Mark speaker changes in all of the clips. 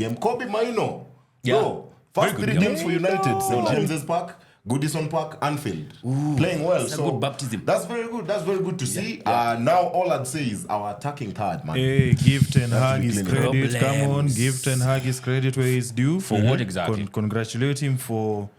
Speaker 1: game. Kobe Mainoo.
Speaker 2: Yeah.
Speaker 1: Bro, first 3 games for United. St. James's Park, Goodison Park, Anfield. Playing well.
Speaker 2: That's a good baptism.
Speaker 1: That's very good. That's very good to see. Now all I'd say is our attacking third, man.
Speaker 3: Hey, give Ten Hag his credit.
Speaker 2: Problems.
Speaker 3: Come on, give Ten Hag his credit where he's due.
Speaker 2: For what exactly?
Speaker 3: Congratulate him for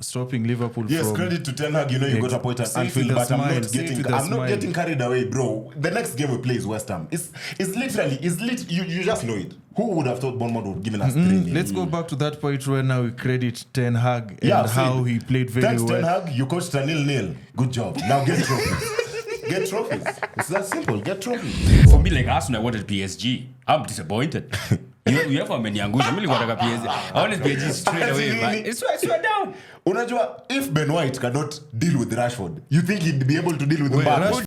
Speaker 3: stopping Liverpool
Speaker 1: Yes,
Speaker 3: from...
Speaker 1: credit to Ten Hag. You know you got a point at Anfield, but I'm not getting carried away, bro. The next game we play is West Ham. It's literally you just know it. Who would have thought Bournemouth would have given us 3-0?
Speaker 3: Let's go back to that point where now we credit Ten Hag and how he played very
Speaker 1: Thanks,
Speaker 3: well.
Speaker 1: Ten Hag, you coached a 0-0. Good job. Now get trophies. Get trophies. It's that simple. Get trophies.
Speaker 2: For me, like Arsenal, I wanted PSG. I'm disappointed. you have a many angusha. I'm really want to PSG. I wanted PSG straight away, man. It's down.
Speaker 1: Unajua, if Ben White cannot deal with Rashford, you think he'd be able to deal with Mbappe?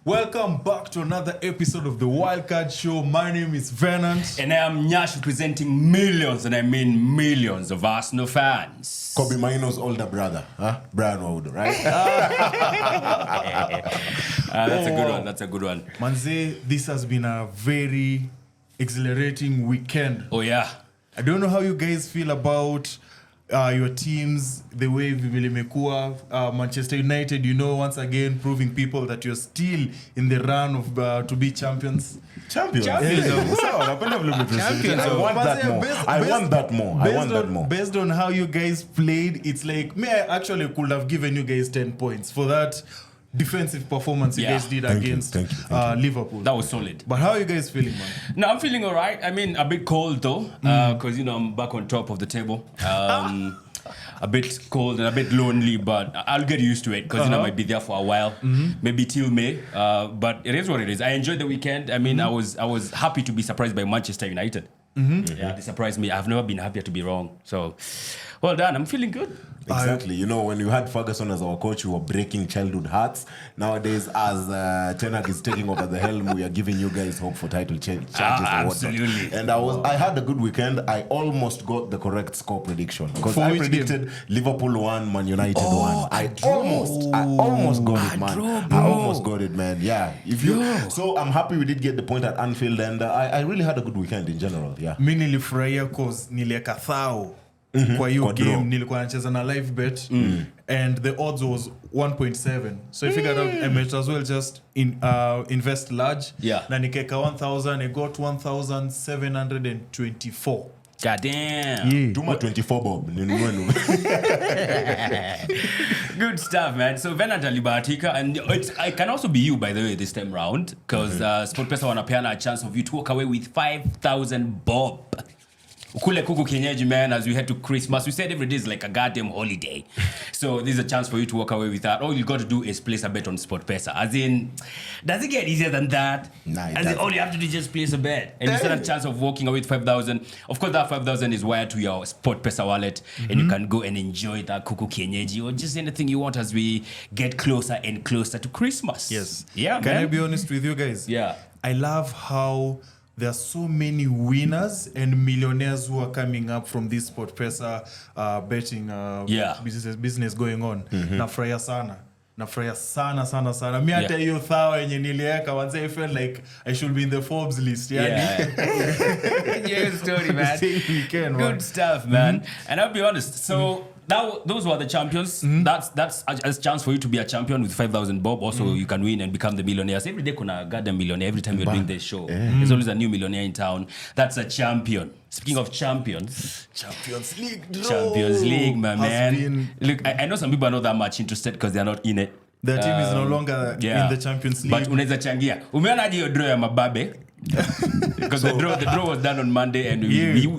Speaker 3: Welcome back to another episode of the WildCard Show. My name is Venant.
Speaker 2: And I am Nyaassh, representing millions, and I mean millions of Arsenal fans.
Speaker 1: Kobe Mainoo's older brother, Brian Waudo, right?
Speaker 2: That's a good one.
Speaker 3: Manze, this has been a very exhilarating weekend.
Speaker 2: Oh, yeah.
Speaker 3: I don't know how you guys feel about your teams, the way vilimekua, Manchester United, once again proving people that you're still in the run of to be champions.
Speaker 1: Champions. I want that more.
Speaker 3: Based on how you guys played, it's like, I actually could have given you guys 10 points for that defensive performance you guys did against Liverpool.
Speaker 2: That was solid.
Speaker 3: But how are you guys feeling, man?
Speaker 2: No, I'm feeling all right. I mean, a bit cold though, because I'm back on top of the table. A bit cold and a bit lonely, but I'll get used to it because I might be there for a while, maybe till May. But it is what it is. I enjoyed the weekend. I mean, I was happy to be surprised by Manchester United. Yeah, they surprised me. I've never been happier to be wrong. So, well done. I'm feeling good.
Speaker 1: Exactly. When you had Ferguson as our coach, you were breaking childhood hearts. Nowadays, as Ten Hag is taking over the helm, we are giving you guys hope for title changes.
Speaker 2: Absolutely.
Speaker 1: And I had a good weekend. I almost got the correct score prediction because I predicted Liverpool 1, Man United 1. I almost got it, man. I almost got it, man. Yeah. So I'm happy we did get the point at Anfield, and I really had a good weekend in general. Yeah.
Speaker 3: Mimi nilifurahia cause nilieka thao kwa hiyo game nilikuwa nacheza na live bet and the odds was 1.7, so I figured out I might as well just invest large. Na nikeka 1,000, I got 1,724.
Speaker 2: God damn.
Speaker 1: Tuma 24 bob.
Speaker 2: Good stuff, man. So Venant alibahatika, and it can also be you, by the way, this time round, because SportPesa wanapeana a chance of you to walk away with 5,000 bob. Kule kuku kienyeji, man, as we head to Christmas. We said every day is like a goddamn holiday. So this is a chance for you to walk away with that. All you got to do is place a bet on SportPesa. As in, does it get easier than that?
Speaker 1: Nah,
Speaker 2: as in, all you have to do is just place a bet. And you stand a chance of walking away with 5,000. Of course, that 5,000 is wired to your SportPesa wallet. And you can go and enjoy that kuku kienyeji or just anything you want as we get closer and closer to Christmas.
Speaker 3: Yes.
Speaker 2: Yeah,
Speaker 3: Can
Speaker 2: man.
Speaker 3: I be honest with you guys?
Speaker 2: Yeah.
Speaker 3: I love how there are so many winners and millionaires who are coming up from this SportPesa betting business going on. Nafurahia sana. Mi hata hiyo thao yenye nilieka once I felt like I should be in the Forbes list.
Speaker 2: Yeah. Good story, man. Good stuff, man. And I'll be honest. So those were the champions. That's a chance for you to be a champion with 5,000 bob. Also, you can win and become the millionaires. Every day, kuna goddamn millionaire. Every time you're doing this show, there's always a new millionaire in town. That's a champion. Speaking of champions,
Speaker 3: Champions League,
Speaker 2: my man. Look, I know some people are not that much interested because they're not in it.
Speaker 3: The team is no longer in the Champions League.
Speaker 2: But unaweza changia. Umeona hiyo draw ya mababe? Because the draw was done on Monday and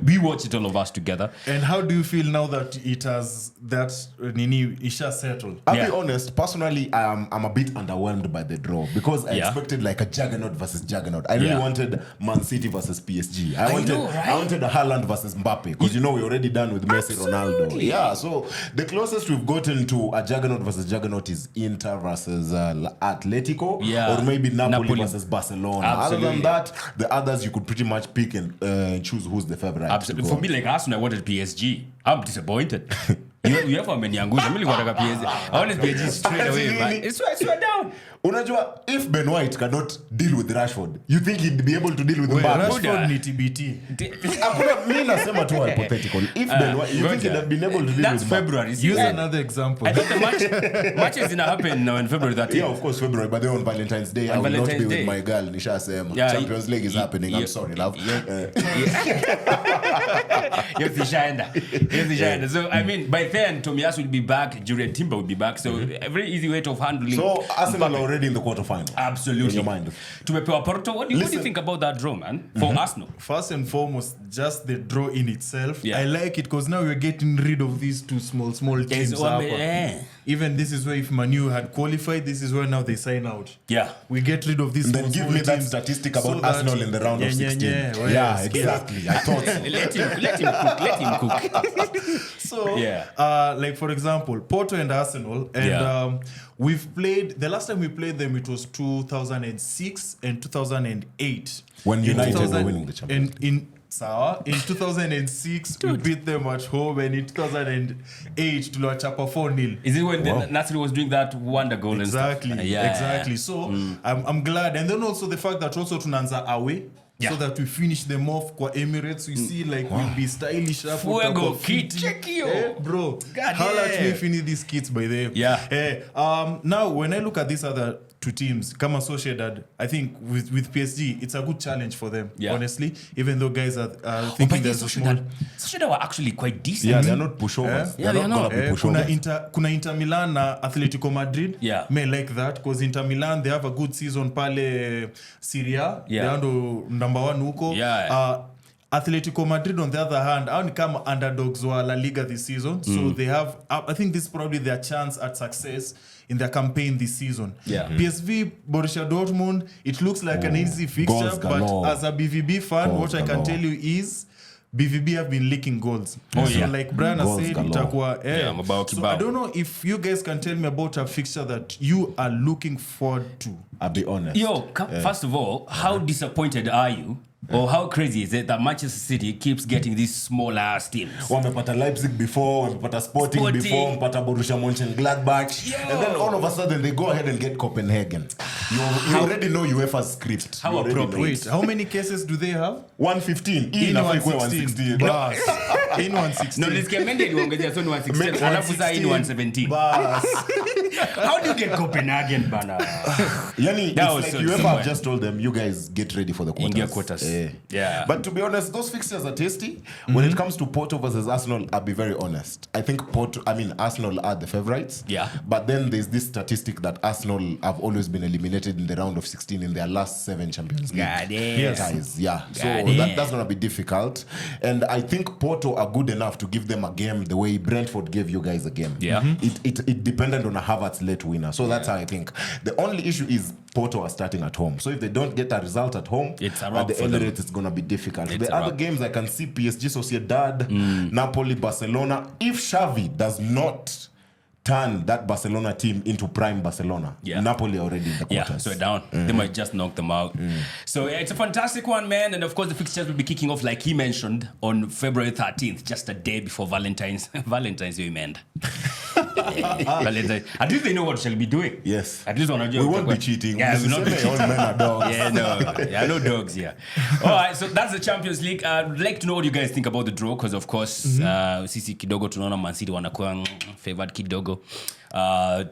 Speaker 2: we watched it, all of us together.
Speaker 3: And how do you feel now that it has Isha settled?
Speaker 1: I'll be honest, personally, I'm a bit underwhelmed by the draw because I expected like a juggernaut versus juggernaut. I really wanted Man City versus PSG. I wanted a Haaland versus Mbappe because we're already done with Messi, Ronaldo. Yeah, so the closest we've gotten to a juggernaut versus juggernaut is Inter versus Atletico, or maybe Napoli versus Barcelona.
Speaker 2: Absolutely.
Speaker 1: Other than that, the others you could pretty much pick and choose who's the favorite.
Speaker 2: Absolutely. For me, like Arsenal, I wanted PSG. I'm disappointed. you have a many angusha. I'm really want PSG. I wanted PSG straight away, man. It's right down.
Speaker 1: Unajua, if Ben White cannot deal with Rashford, you think he'd be able to deal with Mbappe?
Speaker 3: Rashford ni TBT.
Speaker 1: Mimi nasema tu hypothetical. If Ben White, you think he'd have been able to deal
Speaker 2: That's
Speaker 1: with
Speaker 2: February.
Speaker 3: Use another example.
Speaker 2: I thought the match is gonna happen now in February 13th.
Speaker 1: Yeah, of course, February, but then on Valentine's Day, I will not be with my girl, Nisha Sema. Champions League is happening. I'm sorry, love.
Speaker 2: Yes, so, I mean, by then, Tomiyasu will be back, Jurriel Timber will be back, so a very easy way of handling.
Speaker 1: So, Arsenal already in the quarterfinal.
Speaker 2: Absolutely.
Speaker 1: In your mind.
Speaker 2: Tumepewa Porto. What do you think about that draw, man? For Arsenal?
Speaker 3: First and foremost, just the draw in itself.
Speaker 2: Yeah.
Speaker 3: I like it because now we're getting rid of these two small teams. Even this is where if Manu had qualified, this is where now they sign out.
Speaker 2: Yeah.
Speaker 3: We get rid of these
Speaker 1: Then give me that statistic about Arsenal in the round of 16. Yeah, exactly. I thought so.
Speaker 2: Let him cook.
Speaker 3: So,
Speaker 2: Yeah.
Speaker 3: like for example, Porto and Arsenal, and we've played, the last time we played them, it was 2006 and 2008.
Speaker 1: When United were winning the Champions
Speaker 3: League. In 2006, we beat them at home, and in 2008, tuliwachapa 4-0.
Speaker 2: Is it when Nasri was doing that wonder goal
Speaker 3: exactly,
Speaker 2: and stuff?
Speaker 3: Exactly. So, I'm glad. And then also the fact that also tunaanza away, so that we finish them off kwa Emirates. We see like we'll be stylish up.
Speaker 2: Fuego kit. Check you.
Speaker 3: Bro. How let me finish these kits by the way.
Speaker 2: Yeah.
Speaker 3: Now, when I look at these other two teams, Kama Sociedad, I think with PSG, it's a good challenge for them, honestly. Even though guys are thinking there's a small...
Speaker 2: Sociedad were actually quite decent.
Speaker 1: Yeah, they're not pushovers.
Speaker 2: Yeah, they're not.
Speaker 3: Kuna Inter Milan na Atletico Madrid.
Speaker 2: Yeah.
Speaker 3: May like that, because Inter Milan, they have a good season pale Syria.
Speaker 2: Yeah.
Speaker 3: They are number 1 huko.
Speaker 2: Yeah.
Speaker 3: Atletico Madrid, on the other hand, are come underdogs wa La Liga this season. So they have, I think this is probably their chance at success in their campaign this season.
Speaker 2: Yeah.
Speaker 3: PSV, Borussia Dortmund, it looks like an easy fixture, but as a BVB fan, what I can tell you is BVB have been leaking goals. Like Brian has said, so I don't know if you guys can tell me about a fixture that you are looking forward to.
Speaker 1: I'll be honest.
Speaker 2: First of all, how disappointed are you? Or how crazy is it that Manchester City keeps getting these small ass teams?
Speaker 1: Wamepata Leipzig before, wamepata Sporting before, wamepata Borussia Mönchengladbach, and then all of a sudden they go ahead and get Copenhagen. You already know UEFA's script.
Speaker 2: How appropriate.
Speaker 3: Wait, how many cases do they have?
Speaker 1: 115. In 116.
Speaker 3: In 116.
Speaker 2: No, this Kemende iliongezea so ni 116. Alafu saa in 117. How do you get Copenhagen, bana?
Speaker 1: Yani, it's like UEFA have just told them, you guys get ready for the quarters.
Speaker 2: Yeah.
Speaker 1: But to be honest, those fixtures are tasty. When it comes to Porto versus Arsenal, I'll be very honest. I think Arsenal are the favorites.
Speaker 2: Yeah.
Speaker 1: But then there's this statistic that Arsenal have always been eliminated in the round of 16 in their last 7 Champions League ties. Yeah. So that's going to be difficult. And I think Porto are good enough to give them a game the way Brentford gave you guys a game.
Speaker 2: Yeah.
Speaker 1: It depended on a Havertz late winner. So that's how I think. The only issue is Porto are starting at home. So if they don't get a result at home, at the Emirates, it's going to be difficult. The other games, I can see PSG, Sociedad, Napoli, Barcelona. If Xavi does not turn that Barcelona team into prime Barcelona, Napoli already in the quarters.
Speaker 2: So down. They might just knock them out. So it's a fantastic one, man. And of course, the fixtures will be kicking off, like he mentioned, on February 13th, just a day before Valentine's Day, man. Valentine's. At least they know what shall be doing.
Speaker 1: Yes.
Speaker 2: At least
Speaker 1: we won't be cheating.
Speaker 2: Yeah, we won't be cheating.
Speaker 1: All men are dogs.
Speaker 2: No dogs. Yeah. All right. So that's the Champions League. I'd like to know what you guys think about the draw, because of course, sisi kidogo tunaona Man City wanakuwa favored kidogo.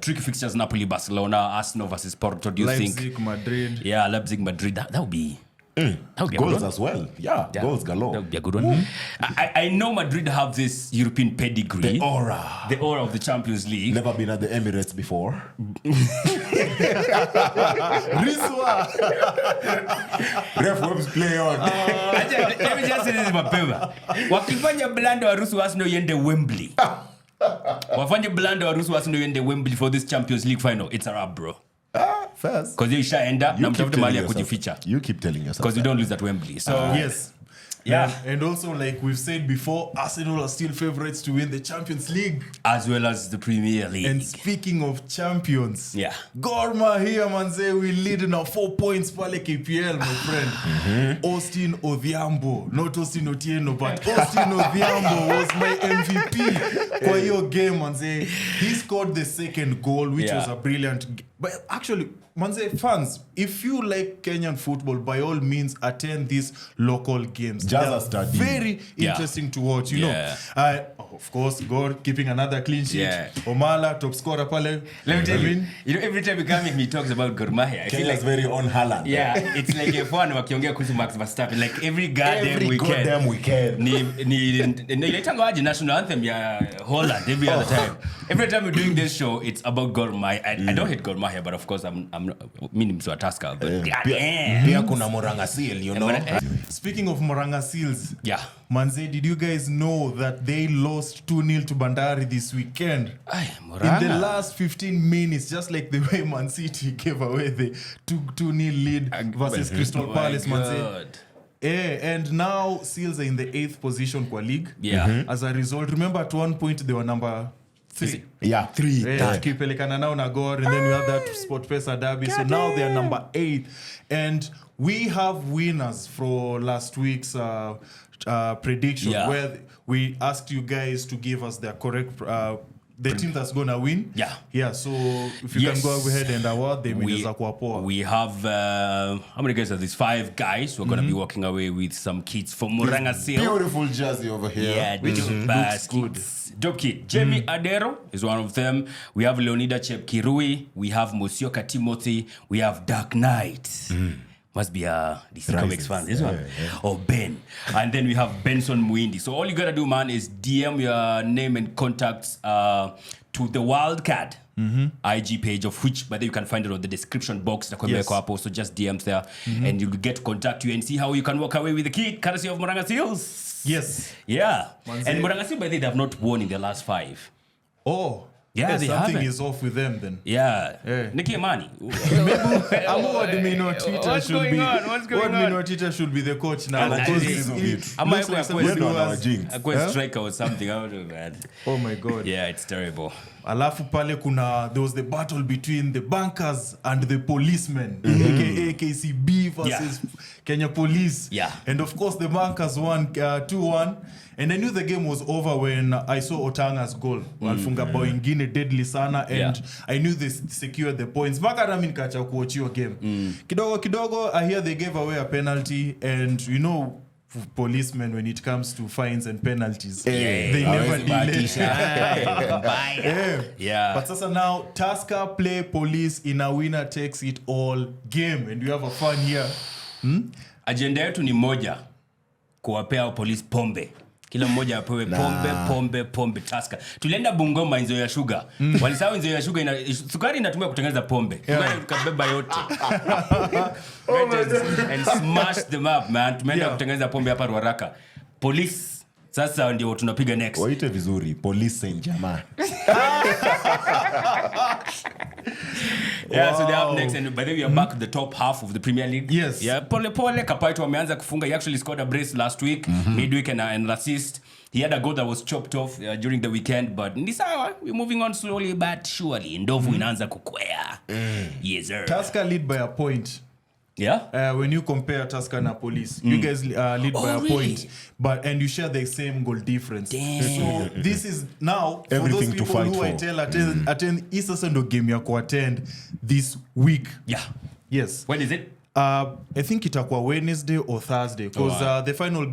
Speaker 2: Tricky fixtures: Napoli, Barcelona, Arsenal versus Porto. Do you think?
Speaker 3: Leipzig, Madrid.
Speaker 2: Yeah, Leipzig, Madrid. That would be.
Speaker 1: Goals as well. Yeah, goals galore.
Speaker 2: That would be a good one. I know Madrid have this European pedigree.
Speaker 1: The aura
Speaker 2: of the Champions League.
Speaker 1: Never been at the Emirates before. Ref webs play on.
Speaker 2: Let me just say this mapema. Wakifanya blanda waruhusu Arsenal yende Wembley. Wafanye blanda waruhusu Arsenal yende Wembley for this Champions League final. It's a wrap, bro.
Speaker 1: First.
Speaker 2: Because you shaenda na mtafuta mahali ya kujificha.
Speaker 1: You keep telling yourself.
Speaker 2: Because you don't lose at Wembley. So
Speaker 3: yes. Yeah. And also, like we've said before, Arsenal are still favorites to win the Champions League.
Speaker 2: As well as the Premier League.
Speaker 3: And speaking of champions, Gor Mahia manze, we lead now 4 points pale KPL, my friend. Austin Odhiambo. Not Austin Otieno, but Austin Odhiambo was my MVP kwa hiyo game manze. He scored the second goal, which was a brilliant But actually, Manze fans, if you like Kenyan football, by all means attend these local games. They're very interesting to watch, you know. Of course, Gor keeping another clean sheet. Omala, top scorer pale.
Speaker 2: Let me tell you, every time we come in, he talks about Gor Mahia. I feel like
Speaker 1: very on Haaland.
Speaker 2: Yeah, it's like a fun wakiongea kuhusu Max Verstappen. Like every goddamn weekend. Ni national anthem ya Holland every other time. Every time we're doing this show, it's about Gor Mahia. I don't hate Gor Mahia, but of course I'm meaning to Tusker. But
Speaker 1: pia kuna Muranga Seals, you know.
Speaker 3: Speaking of Muranga Seals,
Speaker 4: Manze, did you guys know that they lost 2-0 to Bandari this weekend? In the last 15 minutes, just like the way Man City gave away the 2-0 lead versus Crystal Palace, Manze. And now Seals are in the 8th position kwa league. As a result, remember at one point they were number 3.
Speaker 1: 3.
Speaker 4: Kipelekana now na Gor, and then we have that Sport Pesa derby. So now they are number 8. And we have winners for last week's prediction where we asked you guys to give us their correct the team that's gonna win. So if you can go ahead and award them,
Speaker 2: we have how many guys are these? 5 guys who are gonna be walking away with some kits from Muranga Seals.
Speaker 1: Beautiful jersey over here.
Speaker 2: Which looks good. Dope kit. Jamie Adero is one of them. We have Leonida Chepkirui. We have Mosioka Timothy. We have Dark Knight. Must be a DC Comics fan, this one. Or Ben. And then we have Benson Muindi. So all you gotta do, man, is DM your name and contacts to the WildCard IG page, of which, by the way, you can find it on the description box. So just DMs there, and you'll get to contact you and see how you can walk away with the kit, courtesy of Muranga Seals. And Muranga Seals, by the way, they have not won in the last 5.
Speaker 4: Something haven't. Is off with them then.
Speaker 2: Nikki Amani.
Speaker 4: What's going on? Twitter should be the coach now.
Speaker 2: A striker or something. I don't know, man.
Speaker 4: Oh my God.
Speaker 2: Yeah, it's terrible.
Speaker 4: Alafu pale there was the battle between the bankers and the policemen, aka KCB versus Kenya Police. And of course the bankers won 2-1. And I knew the game was over when I saw Otanga's goal. Walfunga bao ingine deadly sana, and I knew they secured the points. Mpaka nami nikacha kuochiwa game. Kidogo I hear they gave away a penalty, and you know policemen, when it comes to fines and penalties, they never delay. But sasa now Tusker play police in a winner takes it all game, and we have a fun here.
Speaker 2: Agenda yetu ni moja, kuwapea police pombe. Kila mmoja apewe pombe Tusker. Tulienda Bungoma Inzo ya Sugar. Walisahau Inzo ya Sugar sukari inatumia kutengeneza pombe. Tukabeba yote. And smash them up, man. Tumeenda kutengeneza pombe hapa Ruaraka. Police sasa ndio tunapiga next.
Speaker 1: Waite vizuri, Police Saint-Germain.
Speaker 2: So they have next, and by the way, we are back at the top half of the Premier League. Pole Kapaito wameanza kufunga. He actually scored a brace last week, midweek, and an assist. He had a goal that was chopped off during the weekend, but ni sawa, we're moving on slowly but surely. Ndovu inaanza kukwea. Yes, sir.
Speaker 4: Tusker lead by a point. When you compare Tusker and Police, you guys lead by a point, and you share the same goal difference. So this is now for
Speaker 1: everything
Speaker 4: those people who I tell attend Easter Sunday game yako attend this week. Yes.
Speaker 2: When is it?
Speaker 4: I think itakuwa Wednesday or Thursday, because the final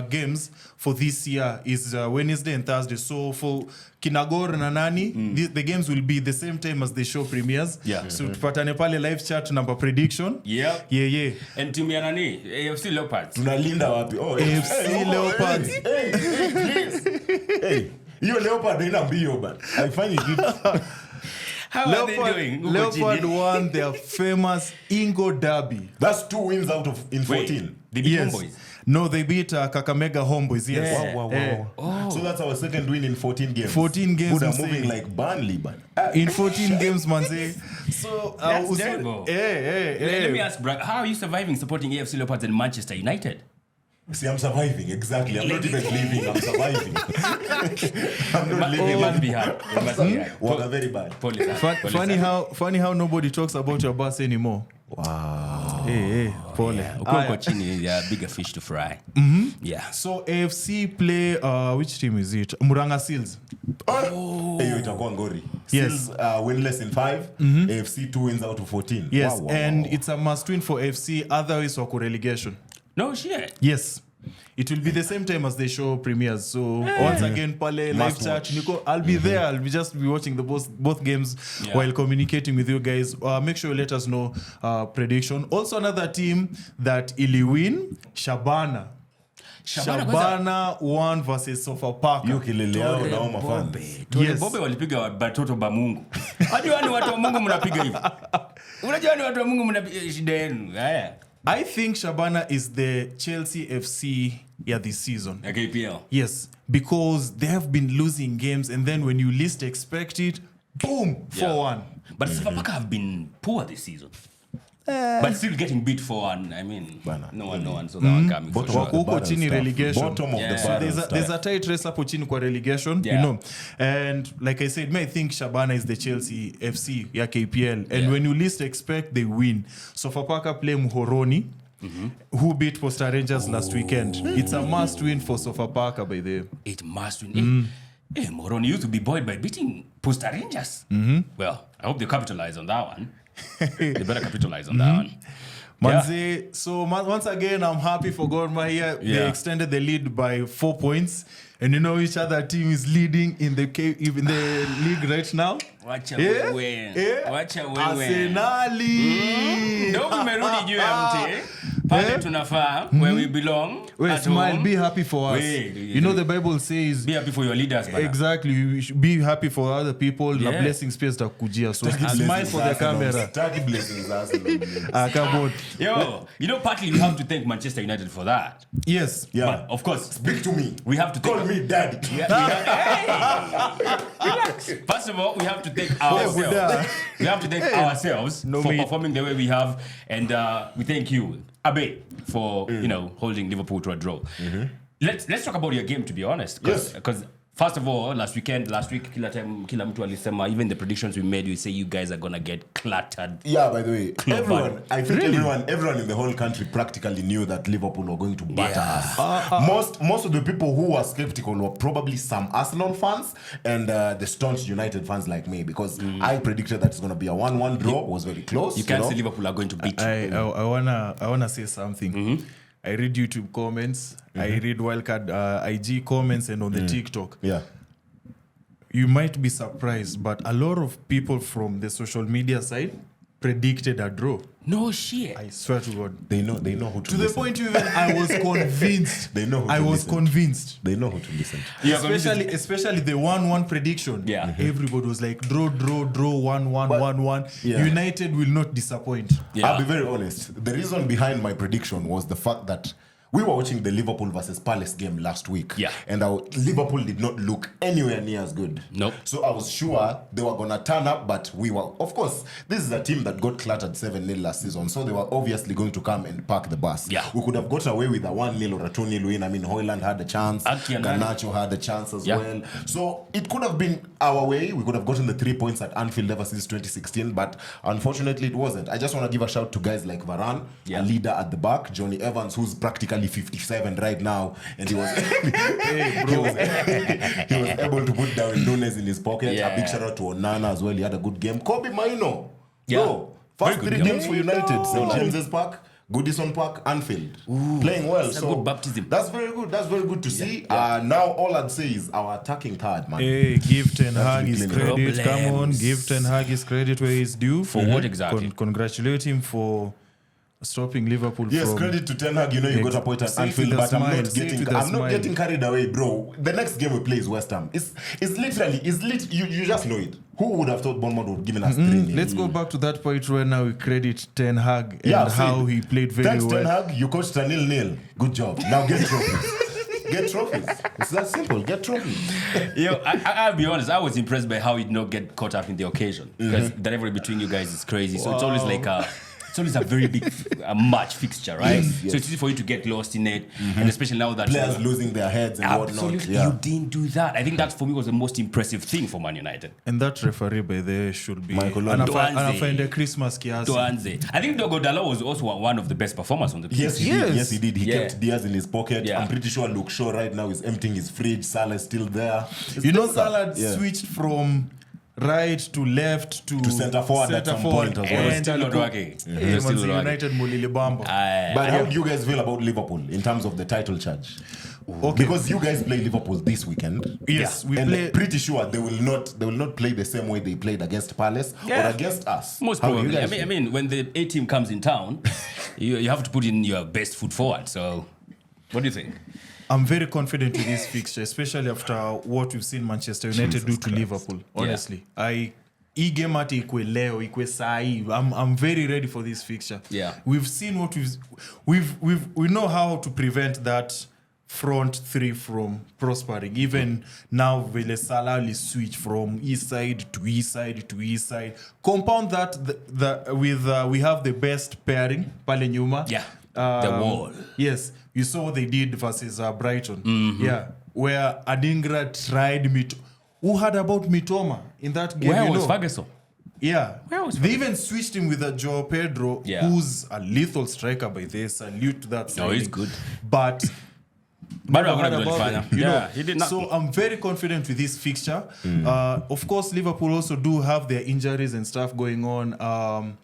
Speaker 4: games for this year is Wednesday and Thursday. So for Kinagor na Nani, the games will be the same time as the show premieres. So tupatane pale live chat number prediction.
Speaker 2: And timu ya nani? AFC Leopards.
Speaker 1: Tunalinda wapi?
Speaker 4: AFC Leopards.
Speaker 1: Hey, hiyo Leopard ina mbio bana. Haifanyi kitu.
Speaker 2: How are they doing?
Speaker 4: Leopard won their famous Ingo Derby.
Speaker 1: That's 2 wins out of in 14.
Speaker 2: They beat Homeboys?
Speaker 4: No, they beat Kakamega Homeboys.
Speaker 1: So that's our second win in 14 games.
Speaker 4: 14 games.
Speaker 1: Good, moving like Burnley, man.
Speaker 4: In 14 games, Manze. So
Speaker 2: that's terrible. Let me ask, Brad, how are you surviving supporting AFC Leopards and Manchester United?
Speaker 1: See, I'm surviving, exactly. I'm not even leaving, I'm surviving. I'm not leaving.
Speaker 2: It must be hard.
Speaker 1: Well, very bad.
Speaker 4: Funny how nobody talks about your bus anymore.
Speaker 1: Wow.
Speaker 3: Hey, pole.
Speaker 2: Uko chini, bigger fish to fry. Yeah.
Speaker 3: So AFC play which team is it? Muranga Seals.
Speaker 1: Hey, itakuwa ngori.
Speaker 3: Yes.
Speaker 1: Seals winless in 5. AFC 2 wins out of 14.
Speaker 3: Yes, and it's a must win for AFC, otherwise wako relegation.
Speaker 2: No shit.
Speaker 3: Yes. It will be the same time as they show premieres. So once again, pale live chat, Nico, I'll be there. I'll be watching the both games while communicating with you guys. Make sure you let us know prediction. Also, another team that ili win, Shabana 1 versus Sofapaka.
Speaker 1: Yukileleao na oma fans.
Speaker 3: Yes.
Speaker 2: Bobe walipiga batoto ba Mungu. Unajua ni watu wa Mungu mnapiga hivi. Unajua ni watu wa Mungu mnapiga shida yenu.
Speaker 3: I think Shabana is the Chelsea FC this season.
Speaker 2: KPL.
Speaker 3: Yes, because they have been losing games, and then when you least expect it, boom, 4-1.
Speaker 2: But Sofapaka have been poor this season. But still getting beat 4-1. I mean, no one saw that one coming.
Speaker 3: Wako chini relegation.
Speaker 1: Bottom of the
Speaker 3: So there's a tight race up chini kwa relegation, you know. And like I said, I think Shabana is the Chelsea FC ya KPL. And when you least expect, they win. Sofapaka play Muhoroni, who beat Posta Rangers last weekend. It's a must win for Sofapaka by the way.
Speaker 2: It must win. Muhoroni used to be buoyed by beating Posta Rangers. Well, I hope they capitalize on that one. They better capitalize on that one.
Speaker 3: Manze, so once again, I'm happy for Gor Mahia. They extended the lead by 4 points. And you know which other team is leading in the league right now?
Speaker 2: Wacha wewe.
Speaker 3: Arsenali.
Speaker 2: Ndio umerudi juu ya mti. Pale tunafaa where we belong.
Speaker 3: Smile, be happy for us. You know the Bible says
Speaker 2: be happy for your leaders, brother.
Speaker 3: Exactly. You should be happy for other people. The blessings space takujia. So smile for the camera.
Speaker 1: Start blessings
Speaker 3: Come on.
Speaker 2: Yo, you know partly we have to thank Manchester United for that.
Speaker 3: Yes.
Speaker 1: Yeah.
Speaker 2: But of course,
Speaker 1: speak to me.
Speaker 2: We have to
Speaker 1: call me daddy.
Speaker 2: Relax. First of all, we have to thank ourselves. We have to thank ourselves for performing the way we have, and we thank you, Abe, for holding Liverpool to a draw. Let's talk about your game, to be honest. Because first of all, last week, kila mtu alisema, even the predictions we made, we say you guys are gonna get clattered.
Speaker 1: Yeah, by the way, I think everyone in the whole country practically knew that Liverpool were going to batter us. Most of the people who were skeptical were probably some Arsenal fans and the staunch United fans like me, because I predicted that it's going to be a 1-1 draw. It was very close.
Speaker 2: You can't say Liverpool are going to beat you.
Speaker 3: I wanna say something. I read YouTube comments, I read WildCard IG comments, and on the TikTok.
Speaker 1: Yeah.
Speaker 3: You might be surprised, but a lot of people from the social media side predicted a draw.
Speaker 2: No shit.
Speaker 3: I swear to God.
Speaker 1: They know who to
Speaker 3: the
Speaker 1: listen.
Speaker 3: point even I was convinced.
Speaker 1: They know who to
Speaker 3: I was
Speaker 1: listen.
Speaker 3: convinced.
Speaker 1: They know who to listen to.
Speaker 2: Yeah,
Speaker 3: especially the 1-1 prediction.
Speaker 2: Yeah.
Speaker 3: Everybody was like draw 1-1.
Speaker 1: Yeah.
Speaker 3: United will not disappoint.
Speaker 1: I'll be very honest. The reason behind my prediction was the fact that we were watching the Liverpool versus Palace game last week.
Speaker 2: Yeah.
Speaker 1: And Liverpool did not look anywhere near as good.
Speaker 2: Nope.
Speaker 1: So I was sure they were going to turn up, but we were, of course, this is a team that got clattered 7-0 last season. So they were obviously going to come and park the bus.
Speaker 2: Yeah.
Speaker 1: We could have got away with a 1-0 or a 2-0 win. I mean, Højlund had a chance. Garnacho had a chance as well. So it could have been our way. We could have gotten the 3 points at Anfield ever since 2016, but unfortunately it wasn't. I just want to give a shout to guys like Varane, a leader at the back, Johnny Evans, who's practically 57 right now, and he was he was able to put down Nunes in his pocket. A big shout out to Onana as well. He had a good game. Kobe Mainoo, first 3 games for United. St. James's Park, Goodison Park, Anfield, playing well.
Speaker 2: That's a good baptism.
Speaker 1: That's very good. That's very good to see. Now all I'd say is our attacking third, man.
Speaker 3: Hey, give Ten Hag his credit. Come on, give Ten Hag his credit where he's due.
Speaker 2: For what exactly?
Speaker 3: Congratulate him for stopping Liverpool.
Speaker 1: Yes, credit to Ten Hag. You know you got a point at Anfield, but I'm not getting carried away, bro. The next game we play is West Ham. It's literally you just know it. Who would have thought Bournemouth would have given us 3-0?
Speaker 3: Let's go back to that point where now we credit Ten Hag and how he played very well.
Speaker 1: Thanks, Ten Hag. You coached a 0-0. Good job. Now get trophies. Get trophies. It's that simple. Get trophies.
Speaker 2: Yo, I'll be honest. I was impressed by how you don't get caught up in the occasion, because the rivalry between you guys is crazy. So it's always like it's always a very big match fixture, right? So it's easy for you to get lost in it, and especially now that
Speaker 1: players losing their heads and
Speaker 2: absolutely,
Speaker 1: whatnot.
Speaker 2: you didn't do that. I think that for me was the most impressive thing for Man United.
Speaker 3: And that referee by there should be
Speaker 1: Michael
Speaker 3: find a Christmas kiasi.
Speaker 2: I think Dogo Dalot was also one of the best performers on the pitch.
Speaker 1: Yes, he did. He kept Diaz in his pocket.
Speaker 2: Yeah.
Speaker 1: I'm pretty sure Luke Shaw right now is emptying his fridge. Salah is still there.
Speaker 3: Salah switched from right to left to
Speaker 1: centre forward at some point as well.
Speaker 2: It's still not working.
Speaker 3: United Mulili Bamba.
Speaker 1: But how do you guys feel about Liverpool in terms of the title charge? Okay. Because you guys play Liverpool this weekend.
Speaker 3: Yes, we
Speaker 1: and
Speaker 3: play.
Speaker 1: Pretty sure they will not play the same way they played against Palace or against us.
Speaker 2: Most probably. I mean, when the A team comes in town, you have to put in your best foot forward. So, what do you think?
Speaker 3: I'm very confident with this fixture, especially after what we've seen Manchester United do to Liverpool. Honestly, I'm very ready for this fixture.
Speaker 2: Yeah,
Speaker 3: we've seen what we know how to prevent that front three from prospering. Even now, Vele Salah will switch from east side to east side to east side. Compound that with we have the best pairing, Pale Nyuma.
Speaker 2: Yeah, the wall.
Speaker 3: Yes, you saw what they did versus Brighton.
Speaker 2: Mm-hmm.
Speaker 3: Yeah, where Adingra tried Who heard about Mitoma in that game?
Speaker 2: Where was Ferguson?
Speaker 3: Yeah, they even switched him with a Joao Pedro, who's a lethal striker by this. Salute to that.
Speaker 2: No, he's good.
Speaker 3: But
Speaker 2: he did not.
Speaker 3: So I'm very confident with this fixture. Of course, Liverpool also do have their injuries and stuff going on.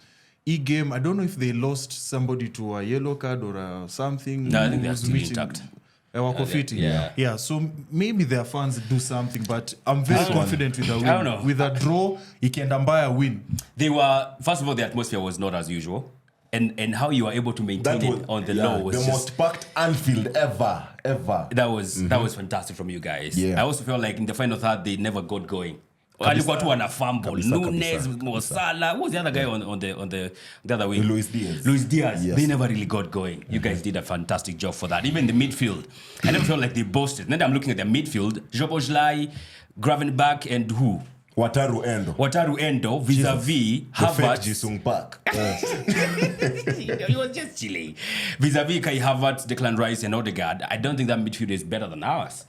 Speaker 3: E-game, I don't know if they lost somebody to a yellow card or something.
Speaker 2: No, I think they're still intact.
Speaker 3: Yeah, so maybe their fans do something, but I'm very confident with a win.
Speaker 2: I don't know.
Speaker 3: With a draw, he can buy a win.
Speaker 2: They were, first of all, the atmosphere was not as usual. And how you were able to maintain it on the low was
Speaker 1: the most packed Anfield ever.
Speaker 2: That was fantastic from you guys. Yeah. I also felt like in the final third they never got going. Alikuwa tu wana fumble. Nunes, Salah. Who was the other guy on the other wing?
Speaker 1: Luis Diaz.
Speaker 2: Yes. They never really got going. You guys did a fantastic job for that. Even the midfield. I never felt like they boasted. Then I'm looking at the midfield. Joboslai, Gravenberch, and who?
Speaker 1: Wataru
Speaker 2: Endo vis-a-vis Havertz.
Speaker 1: Jisung Park.
Speaker 2: He was just chilling. Vis-a-vis Kai Havertz, Declan Rice, and Odegaard. I don't think that midfield is better than ours.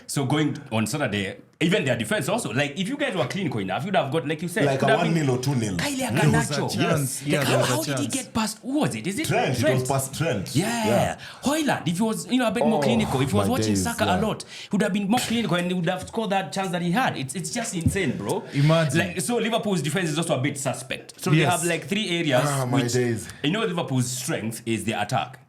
Speaker 2: So going on Saturday, even their defense also. Like, if you guys were clinical enough, you'd have got, like you said,
Speaker 1: like a 1-0 or 2-0.
Speaker 2: Kylian Garnacho. How did he get past? Who was it? Is it
Speaker 1: Trent? It was past Trent.
Speaker 2: Yeah. Hoyland, if he was a bit more clinical, if he was watching Saka a lot, he would have been more clinical and he would have scored that chance that he had. It's just insane, bro.
Speaker 3: Imagine.
Speaker 2: So Liverpool's defense is also a bit suspect. So they have like 3 areas. Liverpool's strength is the attack.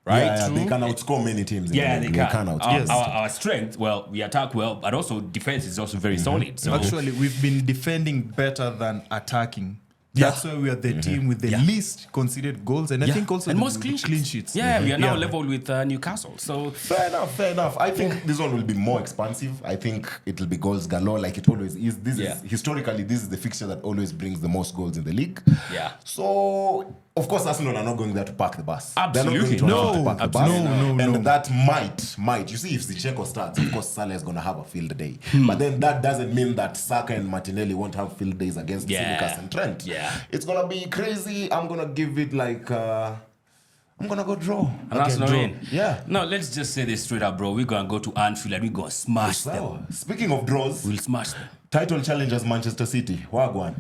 Speaker 2: Right?
Speaker 1: Yeah, they can outscore many teams.
Speaker 2: They can.
Speaker 1: Our
Speaker 2: strength, well, we attack well, but also defense is also very solid. So
Speaker 3: actually, we've been defending better than attacking. That's why we are the team with the least conceded goals, and I think also
Speaker 2: and most
Speaker 3: clean sheets.
Speaker 2: Yeah, we are now level with Newcastle. So
Speaker 1: fair enough. I think this one will be more expansive. I think it will be goals galore, like it always is. Historically, this is the fixture that always brings the most goals in the league.
Speaker 2: Yeah.
Speaker 1: So of course, Arsenal are not going there to park the bus.
Speaker 2: Absolutely.
Speaker 1: They're not going to park the bus.
Speaker 3: No.
Speaker 1: That might. You see, if Zinchenko starts, of course, Salah is going to have a field day. But then that doesn't mean that Saka and Martinelli won't have field days against Tsimikas and Trent.
Speaker 2: Yeah.
Speaker 1: It's going to be crazy. I'm going to give it like... I'm going to go draw. Yeah.
Speaker 2: No, let's just say this straight up, bro. We're going to go to Anfield and we're going to smash them.
Speaker 1: Speaking of draws...
Speaker 2: We'll smash them.
Speaker 1: Title challengers Manchester City. Wagwan.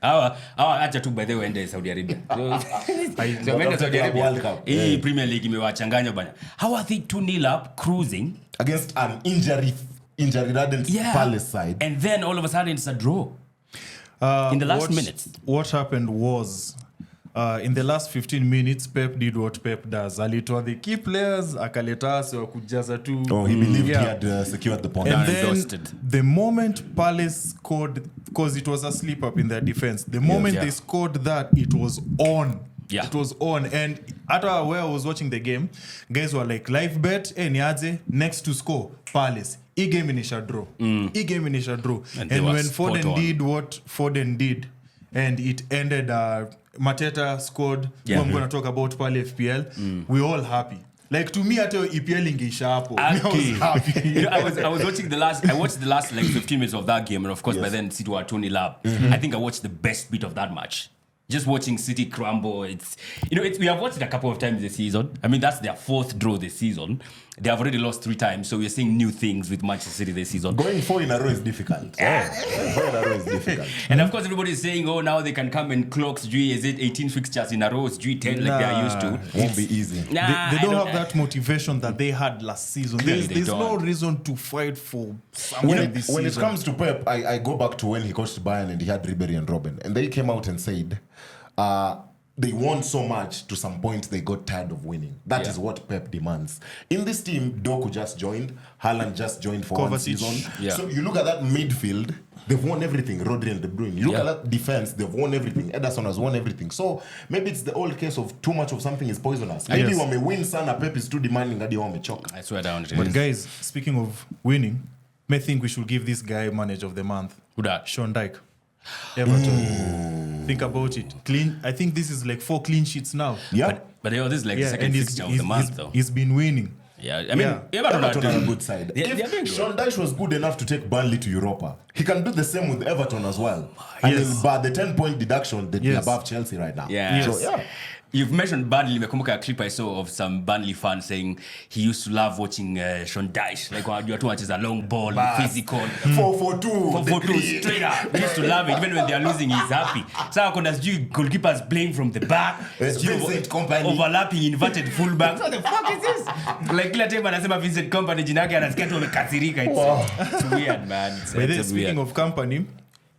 Speaker 2: Acha tu by the way ende Saudi Arabia. So when Saudi Arabia Premier League imewachanganya bana. How are they 2-0 up cruising
Speaker 1: against an injury-ridden Palace side?
Speaker 2: And then all of a sudden it's a draw. In the last minutes.
Speaker 3: What happened was in the last 15 minutes, Pep did what Pep does. Alitoa the key players, akaleta wa kujaza tu.
Speaker 1: He believed he had secured the point.
Speaker 3: And then the moment Palace scored, because it was a slip up in their defense, the moment they scored that, it was on. Yeah. It was on. And at where I was watching the game, guys were like, live bet, Niaze, next to score, Palace. E-game inisha draw. And when Foden did what Foden did, and it ended... Mateta scored. I'm going to talk about Pale FPL. We're all happy. Like, to me, at EPL ingeisha hapo. I was happy.
Speaker 2: I was watching the last. I watched the last like 15 minutes of that game, and of course, by then City were 2-0 up. I think I watched the best bit of that match. just watching City crumble. It's we have watched it a couple of times this season. I mean, that's their 4th draw this season. They have already lost 3 times, so we're seeing new things with Manchester City this season.
Speaker 1: Going 4 in a row is difficult. 4 in a row is difficult.
Speaker 2: And of course, everybody's saying, oh, now they can come and clock is it 18 fixtures in a row, 10 like they are used to.
Speaker 1: Won't be easy.
Speaker 3: They don't have that motivation that they had last season. There's no reason to fight for something this season.
Speaker 1: When it comes to Pep, I go back to when he coached Bayern and he had Ribery and Robben. And they came out and said, they won so much to some point they got tired of winning. That is what Pep demands. In this team, Doku just joined, Haaland just joined for
Speaker 3: Kovacic.
Speaker 1: 1 season.
Speaker 2: Yeah.
Speaker 1: So you look at that midfield, they've won everything, Rodri and De Bruyne. You look at that defense, they've won everything. Ederson has won everything. So maybe it's the old case of too much of something is poisonous. Maybe when we win, Sana, Pep is too demanding, that you want me choke.
Speaker 2: I swear down.
Speaker 3: But guys, speaking of winning, I think we should give this guy manager of the month.
Speaker 2: Who that?
Speaker 3: Sean Dyche. Everton. Think about it. Clean. I think this is like 4 clean sheets now.
Speaker 1: Yeah.
Speaker 2: But this is like the second fixture of the month, though.
Speaker 3: He's been winning.
Speaker 2: Yeah, I mean, Everton
Speaker 1: Everton are a good side.
Speaker 2: They're
Speaker 1: If
Speaker 2: doing
Speaker 1: Sean Dyche was good enough to take Burnley to Europa, he can do the same with Everton as well. I mean, but the 10-point deduction, they'd be above Chelsea right now.
Speaker 2: Yeah.
Speaker 1: So, yeah.
Speaker 2: You've mentioned Burnley. Mekumbuka a clip I saw of some Burnley fans saying he used to love watching Sean Dyche. Like, when you watch a long ball, physical.
Speaker 1: 4-4-2.
Speaker 2: 4-4-2, straight up. He used to love it. Even when they are losing, he's happy. So, when there's goalkeepers playing from the back,
Speaker 1: Vincent Kompany.
Speaker 2: overlapping inverted fullbacks. What the fuck is this? Like, kila time anasema Vincent Kompany, jina yake anasikia tu amekasirika. It's weird, man.
Speaker 3: Speaking of company,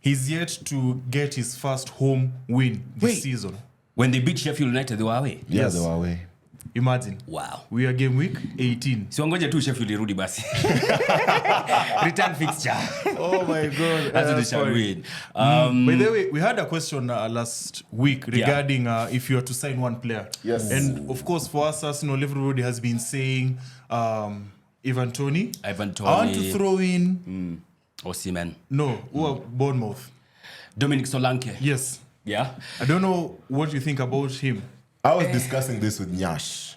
Speaker 3: he's yet to get his first home win this season.
Speaker 2: When they beat Sheffield United, they were away.
Speaker 1: Yeah, they were away.
Speaker 3: Imagine.
Speaker 2: Wow.
Speaker 3: We are game week 18.
Speaker 2: So ngoja tu Sheffield irudi basi. Return fixture.
Speaker 3: Oh my God.
Speaker 2: That's what they shall win.
Speaker 3: By the way, we had a question last week regarding if you are to sign one player.
Speaker 1: Yes.
Speaker 3: And of course, for us, everybody has been saying Ivan Toney. I want to throw in...
Speaker 2: Osimhen.
Speaker 3: No, Bournemouth.
Speaker 2: Dominic Solanke.
Speaker 3: Yes.
Speaker 2: Yeah.
Speaker 3: I don't know what you think about him.
Speaker 1: I was discussing this with Nyaassh.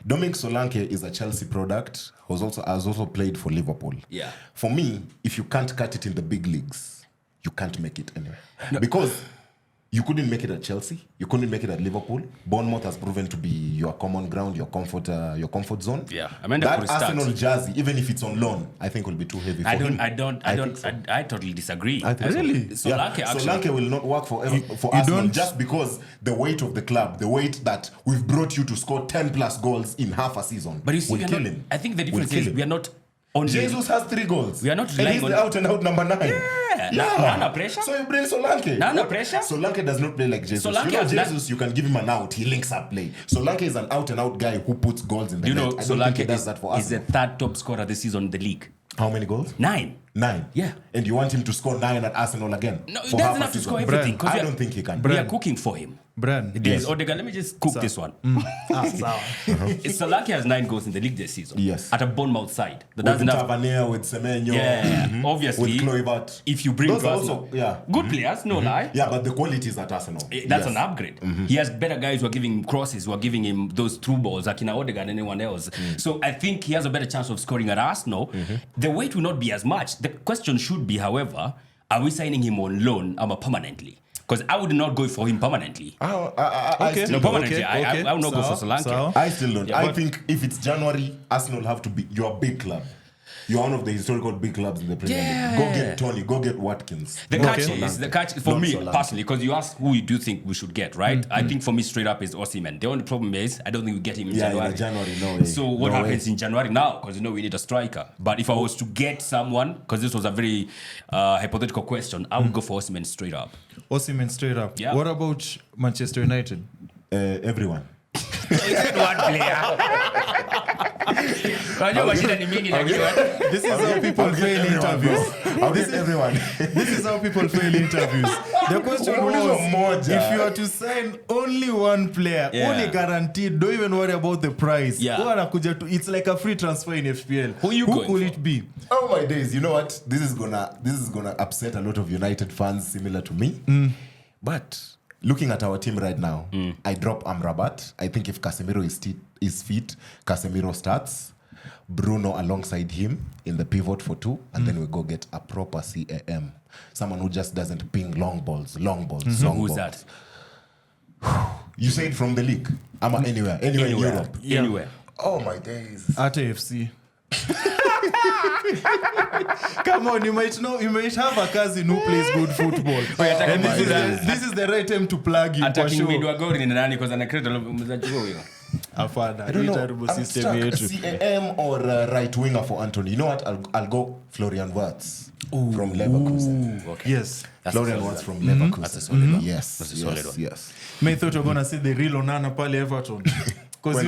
Speaker 1: Dominic Solanke is a Chelsea product, has also played for Liverpool.
Speaker 2: Yeah.
Speaker 1: For me, if you can't cut it in the big leagues, you can't make it anywhere. No. Because you couldn't make it at Chelsea, you couldn't make it at Liverpool. Bournemouth has proven to be your common ground, your comfort zone.
Speaker 2: Yeah. I mean,
Speaker 1: that Arsenal jersey, even if it's on loan, I think will be too heavy for him.
Speaker 2: I totally disagree.
Speaker 1: I think
Speaker 3: really?
Speaker 1: So. Solanke will not work for Arsenal just because the weight of the club, the weight that we've brought you to score 10 plus goals in half a season.
Speaker 2: But you see,
Speaker 1: will kill him.
Speaker 2: I think the difference is we are not on
Speaker 1: Jesus has 3 goals.
Speaker 2: We are not
Speaker 1: and he's the out and out number 9.
Speaker 2: Yeah. No pressure.
Speaker 1: So you bring Solanke.
Speaker 2: No pressure.
Speaker 1: Solanke does not play like Jesus. Jesus, you can give him an out. He links up play. Solanke is an out and out guy who puts goals in the net. I don't think he does that for us.
Speaker 2: He's the 3rd top scorer this season in the league.
Speaker 1: How many goals?
Speaker 2: 9.
Speaker 1: 9.
Speaker 2: Yeah.
Speaker 1: And you want him to score 9 at Arsenal again?
Speaker 2: No, he doesn't have to score everything.
Speaker 1: I don't think he can.
Speaker 2: We are cooking for him.
Speaker 3: Yes.
Speaker 2: Odega, let me just cook this one. Solanke has 9 goals in the league this season.
Speaker 1: Yes.
Speaker 2: At a Bournemouth side.
Speaker 1: That doesn't have Tavernier, with Semenyo.
Speaker 2: Yeah. Obviously.
Speaker 1: With Kluivert.
Speaker 2: If you bring
Speaker 1: those also,
Speaker 2: good players, no lie.
Speaker 1: Yeah, but the quality is at Arsenal.
Speaker 2: That's an upgrade. He has better guys who are giving him crosses, who are giving him those through balls, like Akina Odega and anyone else. So I think he has a better chance of scoring at Arsenal. The weight will not be as much. The question should be, however, are we signing him on loan or permanently? Because I would not go for him permanently.
Speaker 1: Permanently.
Speaker 2: I would not go for Solanke.
Speaker 1: I still don't. I think if it's January, Arsenal have to be your big club. You're one of the historical big clubs in the Premier League. Go get Tony. Go get Watkins.
Speaker 2: The catch for me personally, because you asked who you do think we should get, right? I think for me straight up is Osimhen. The only problem is I don't think we get him in January.
Speaker 1: In January, no way.
Speaker 2: So what happens in January now? Because we need a striker. But if I was to get someone, because this was a very hypothetical question, I would go for Osimhen straight up.
Speaker 3: Osimhen straight up.
Speaker 2: Yeah.
Speaker 3: What about Manchester United?
Speaker 1: Everyone.
Speaker 2: One player.
Speaker 3: This is how people fail interviews. This is how people fail interviews. The question was, if you are to sign only one player, only guaranteed, don't even worry about the price. It's like a free transfer in FPL. Who could it be?
Speaker 1: Oh my days! You know what? This is gonna upset a lot of United fans, similar to me. But looking at our team right now, I drop Amrabat. I think if Casemiro is fit, Casemiro starts. Bruno alongside him in the pivot for 2, and then we go get a proper CAM. Someone who just doesn't ping long balls.
Speaker 2: Who's that?
Speaker 1: You said from the league? Anywhere in Europe?
Speaker 2: Anywhere.
Speaker 1: Oh my days.
Speaker 3: At AFC. Come on, you might have a cousin who plays good football. And this is the right time to plug you for sure.
Speaker 1: I don't know. I'm stuck. CAM or right winger for Anthony. You know what? I'll go Florian Wirtz from Leverkusen.
Speaker 3: Okay. Yes.
Speaker 1: Florian Wirtz from Leverkusen.
Speaker 2: That's a solid one.
Speaker 1: Yes.
Speaker 2: That's a solid one.
Speaker 1: Yes.
Speaker 3: I thought you were gonna say the real Onana Pale Everton. Because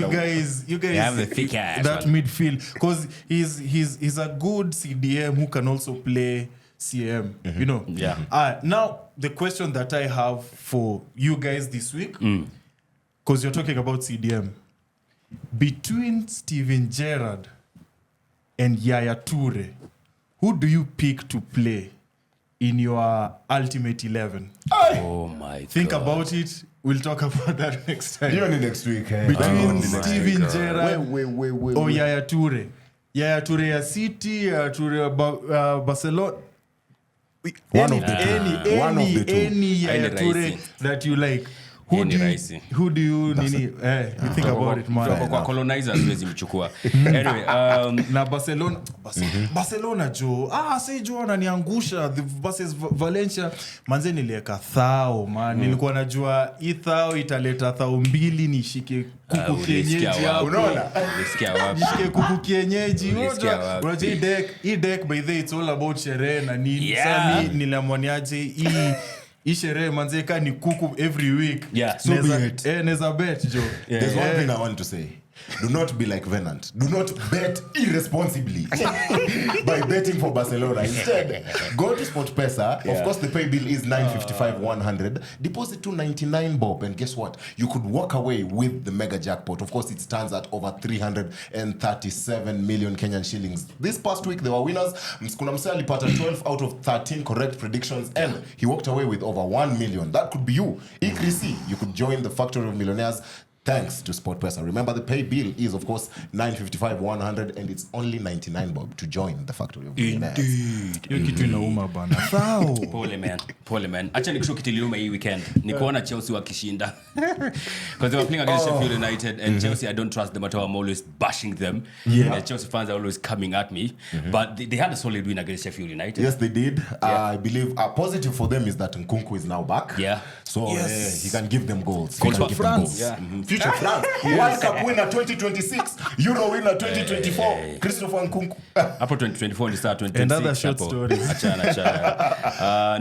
Speaker 3: you guys
Speaker 2: have the thick ass,
Speaker 3: that midfield. Because he's a good CDM who can also play CM. You know.
Speaker 2: Yeah.
Speaker 3: Now the question that I have for you guys this week, because you're talking about CDM, between Steven Gerrard and Yaya Toure, who do you pick to play in your ultimate 11?
Speaker 2: Oh my God.
Speaker 3: Think about it. We'll talk about that next time.
Speaker 1: Only next week.
Speaker 3: Between Steven Gerrard or
Speaker 1: Wait.
Speaker 3: Yaya Toure. Yaya Toure ya City, Yaya Toure ya Barcelona.
Speaker 1: One of the two.
Speaker 3: Any Yaya
Speaker 2: Any
Speaker 3: Toure
Speaker 2: rising.
Speaker 3: that you like. Who do you you think about it, man?
Speaker 2: Kwa colonizers wezi mchukua. Anyway,
Speaker 3: na Barcelona Joe. Say Joe ananiangusha versus Valencia. Manze nilieka thao, man. Nilikuwa najua hii thao italeta thao mbili nishike kuku kienyeji hapo.
Speaker 1: Unaona?
Speaker 2: Nisikia wapi?
Speaker 3: Nishike kuku kienyeji.
Speaker 2: Nisikia wapi?
Speaker 3: Hii deck by the way, it's all about sherehe na nini.
Speaker 2: Yeah.
Speaker 3: Sasa nilamwaniaje hii sherehe manzeka ni kuku every week.
Speaker 2: Yeah,
Speaker 1: so be it.
Speaker 3: Neza bet, Joe.
Speaker 1: There's one thing I want to say. Do not be like Venant. Do not bet irresponsibly by betting for Barcelona. Instead, go to SportPesa. Of course, the pay bill is 955-100. Deposit 299 bob, and guess what? You could walk away with the mega jackpot. Of course, it stands at over 337 million Kenyan shillings. This past week, there were winners. Mskuna Mse alipata 12 out of 13 correct predictions, and he walked away with over 1 million. That could be you. Ikrisi, you could join the factory of millionaires. Thanks to SportPesa. Remember, the pay bill is, of course, 955-100, and it's only 99 bob to join the factory of millionaires.
Speaker 3: Hiyo kitu inauma bana. Thao.
Speaker 2: Pole man. Acha nikushow kitu iliuma hii weekend. Nikuona Chelsea wakishinda. Because they were playing against Sheffield United, and Chelsea, I don't trust them at all. I'm always bashing them. Yeah. Chelsea fans are always coming at me. But they had a solid win against Sheffield United.
Speaker 1: Yes, they did. I believe a positive for them is that Nkunku is now back.
Speaker 2: Yeah.
Speaker 1: So he can give them goals.
Speaker 2: Future
Speaker 1: France.
Speaker 2: Yeah.
Speaker 1: Future France. World Cup winner 2026. Euro winner 2024. Christopher Nkunku.
Speaker 2: After 2024, they start 2026.
Speaker 3: Another short story.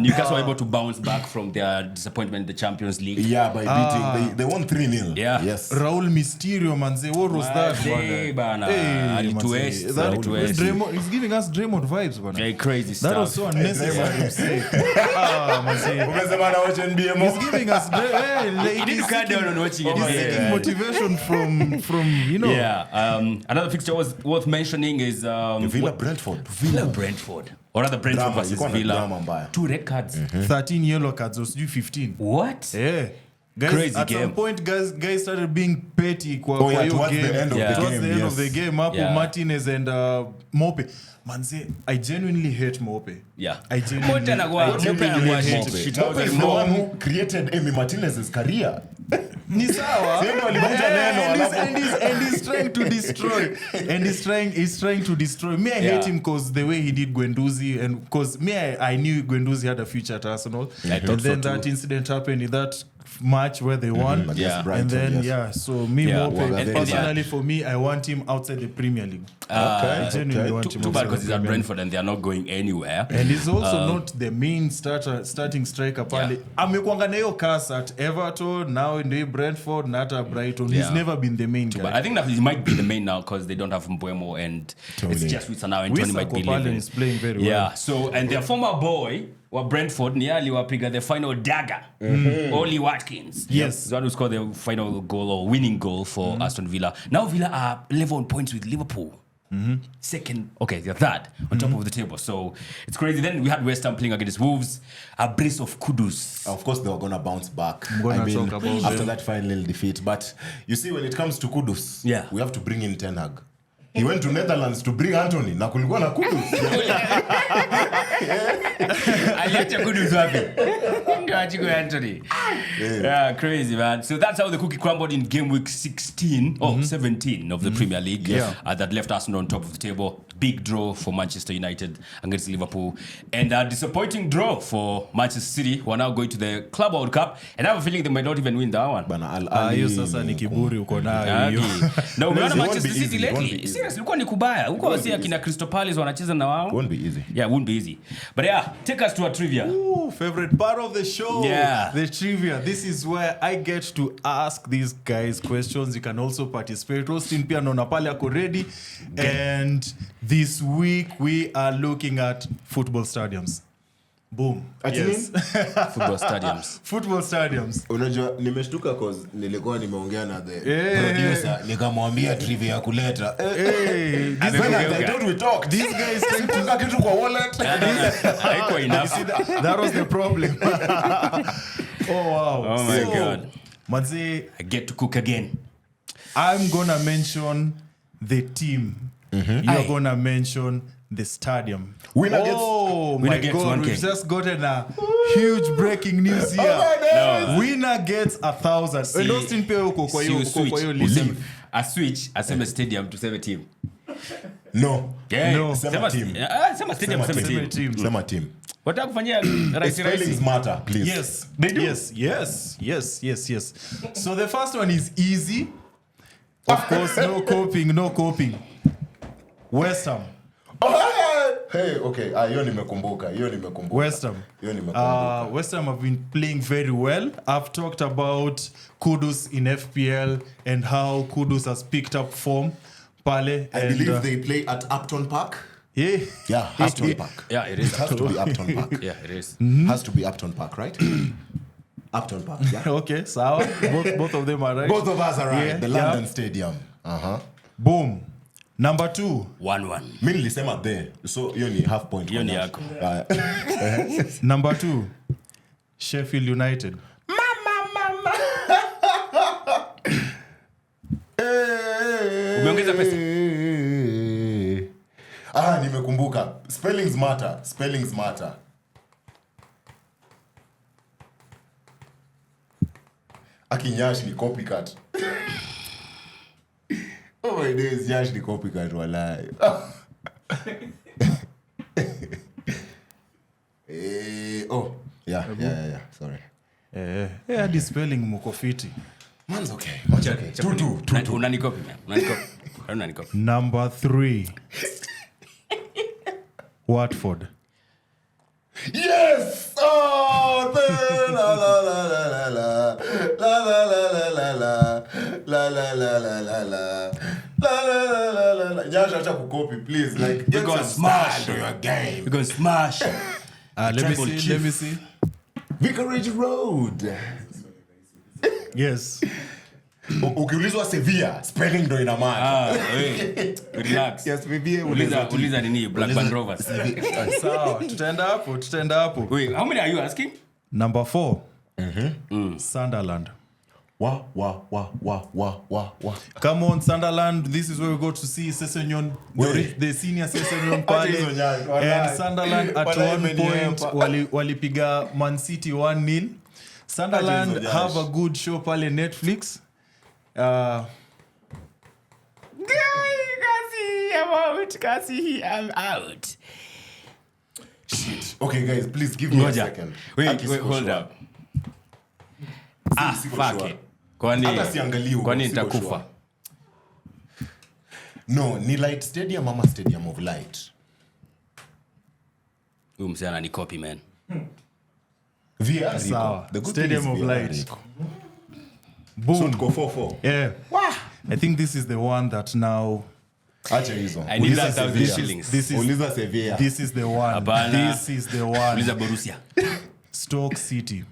Speaker 2: Newcastle were able to bounce back from their disappointment in the Champions League.
Speaker 1: Yeah, by beating. They won 3-0.
Speaker 2: Yeah.
Speaker 1: Yes.
Speaker 3: Raul Mysterio, manze. What was that? He's giving us Draymond vibes, bana.
Speaker 2: Very crazy stuff.
Speaker 3: That was so unnecessary to say. He's giving us
Speaker 2: You need to cut down on watching it.
Speaker 3: He's seeking motivation from you know.
Speaker 2: Yeah. Another fixture was worth mentioning is
Speaker 1: Villa Brentford.
Speaker 2: Or rather Brentford versus Villa. 2 red cards.
Speaker 3: 13 yellow cards, or 15.
Speaker 2: What?
Speaker 3: Yeah. Guys,
Speaker 2: Crazy
Speaker 3: at
Speaker 2: game.
Speaker 3: some point, guys started being petty
Speaker 1: Towards the end of
Speaker 3: the game. Martinez and Mope. Manze, I genuinely hate Mope.
Speaker 2: Yeah.
Speaker 3: I genuinely hate
Speaker 2: Mope.
Speaker 1: Mope is the one who created Emi Martinez's career.
Speaker 3: Ni sawa. And he's trying to destroy. He's trying to destroy. Me, I hate him because the way he did Guendouzi, and because me, I knew Guendouzi had a future at Arsenal. And then that incident happened in that match where they won. And then so me, personally for me, I want him outside the Premier League. I genuinely want him
Speaker 2: too bad because he's at
Speaker 3: Premier
Speaker 2: Brentford and they are not going anywhere.
Speaker 3: And he's also not the main starting striker pale. Amekuanga na hiyo cast at Everton, now in the Brentford, not at Brighton. He's never been the main guy.
Speaker 2: But I think that he might be the main now because they don't have Mbuemo and it's just Wissa now and Tony might be leaving.
Speaker 3: Is playing very well.
Speaker 2: Yeah, so and their former boy wa Brentford ni aliwapiga the final dagger. Oli Watkins.
Speaker 3: Yes.
Speaker 2: The one who scored the final goal or winning goal for Aston Villa. Now Villa are level on points with Liverpool. Second, okay, they're third on top of the table. So it's crazy. Then we had West Ham playing against Wolves. A brace of kudos.
Speaker 1: Of course, they were going to bounce back.
Speaker 3: Talk about
Speaker 1: after that final defeat. But you see, when it comes to kudos, we have to bring in Ten Hag. He went to Netherlands to bring Anthony. Na kulikuwa na kudos.
Speaker 2: Aliacha kudos wapi? Anthony. Yeah, crazy, man. So that's how the cookie crumbled in game week 16 or 17 of the Premier League. That left Arsenal on top of the table. Big draw for Manchester United against Liverpool. And a disappointing draw for Manchester City, who are now going to the Club World Cup. And I have a feeling they might not even win that one.
Speaker 3: Hiyo sasa ni kiburi uko nayo.
Speaker 2: No, umeona Manchester City lately. Seriously, ilikuwa ni kubaya. Huko wasi akina Crystal Palace wanacheza na wao.
Speaker 1: Won't be easy.
Speaker 2: Yeah, won't be easy. But yeah, take us to a trivia.
Speaker 3: Ooh, favorite part of the show.
Speaker 2: Yeah.
Speaker 3: The trivia. This is where I get to ask these guys questions. You can also participate. Roasting pia naona pale ako ready. And this week we are looking at football stadiums. Boom.
Speaker 1: Yes.
Speaker 2: Football stadiums.
Speaker 3: Football stadiums.
Speaker 1: Unajua nimeshtuka cause nilikuwa nimeongea na the producer nikamwambia trivia kuleta.
Speaker 3: Hey,
Speaker 1: I thought we talked.
Speaker 3: These guys think
Speaker 1: to kitu kwa wallet.
Speaker 2: Haiko enough.
Speaker 3: that was the problem. Oh wow.
Speaker 2: Oh my God.
Speaker 3: Manze,
Speaker 2: I get to cook again.
Speaker 3: I'm gonna mention the team. You're gonna mention the stadium.
Speaker 1: Winner
Speaker 3: my
Speaker 2: gets
Speaker 3: God,
Speaker 2: 1K.
Speaker 3: we've just gotten a huge breaking news here.
Speaker 2: No.
Speaker 3: Winner gets 1,000. And Austin pia uko kwa hiyo list.
Speaker 2: A switch, aseme stadium to save a team.
Speaker 1: No.
Speaker 2: Yeah,
Speaker 3: No.
Speaker 2: Sema
Speaker 1: team.
Speaker 2: Sema stadium to save a team.
Speaker 1: Sema team.
Speaker 2: Wataka kufanyia
Speaker 1: Spellings
Speaker 2: rahisi.
Speaker 1: matter, please.
Speaker 3: Yes.
Speaker 2: They do?
Speaker 3: Yes. So the first one is easy. Of course, no coping. West Ham.
Speaker 1: Hey, okay. Hiyo nimekumbuka.
Speaker 3: West Ham. West Ham have been playing very well. I've talked about Kudus in FPL and how Kudus has picked up form. Pale.
Speaker 1: I believe they play at Upton Park.
Speaker 3: Yeah.
Speaker 1: Yeah, Upton Park.
Speaker 2: Yeah, it is.
Speaker 1: It has to be Upton Park.
Speaker 2: Yeah, it is.
Speaker 1: Has to be Upton Park, right? Upton Park, yeah.
Speaker 3: Okay, sawa. Both of them are right.
Speaker 1: Both of us are right.
Speaker 3: Yeah,
Speaker 1: The London Stadium.
Speaker 3: Boom. Number 2.
Speaker 2: 1-1.
Speaker 1: Mi nilisema there. So hiyo ni half point.
Speaker 2: Hiyo ni yako.
Speaker 3: Number 2. Sheffield United.
Speaker 2: Umeongeza pesa?
Speaker 1: Nimekumbuka. Spellings matter. Nyaassh ni copycat. Oh my days, Nyaassh ni copycat walai. Yeah. Sorry.
Speaker 3: Hadi spelling mko fiti.
Speaker 1: Man's okay. 2-2.
Speaker 2: Unanikopi, man. Unanikopi.
Speaker 3: Number 3. Watford.
Speaker 1: Yes! Oh, la la la la la la la la la la la la la la la la la. Nyaassh acha kukopi, please. Like,
Speaker 2: We're gonna smash
Speaker 1: your game.
Speaker 2: We're gonna smash.
Speaker 3: Let me see.
Speaker 1: Vicarage Road.
Speaker 3: Yes.
Speaker 1: Ukiulizwa Sevilla, spelling ndo ina maana.
Speaker 2: Relax.
Speaker 1: Yes, Sevilla.
Speaker 2: Uliza nini? Blackburn Rovers.
Speaker 3: Sawa, tutaenda hapo.
Speaker 2: Wait, how many are you asking?
Speaker 3: Number 4. Sunderland.
Speaker 1: Wa.
Speaker 3: Come on, Sunderland. This is where we go to see Sessegnon, the senior Sessegnon pale. And Sunderland at one point walipiga Man City 1-0. Sunderland have a good show pale Netflix.
Speaker 2: I'm out.
Speaker 1: Shit. Okay, guys, please give me a second.
Speaker 2: Wait, hold up. Fuck it. Kwani nitakufa?
Speaker 1: No, ni Light Stadium ama Stadium of Light?
Speaker 2: Huyu msee ananikopi, man.
Speaker 1: VR
Speaker 3: Sawa.
Speaker 1: The good
Speaker 3: Stadium of Light. Boom.
Speaker 1: So go 4-4.
Speaker 3: Yeah. I think this is the one that now...
Speaker 1: Acha hizo.
Speaker 2: I need 1,000 shillings.
Speaker 1: Uliza Sevilla.
Speaker 3: This is the one.
Speaker 2: Abana.
Speaker 3: This is the one.
Speaker 2: Uliza Borussia.
Speaker 3: Stoke City.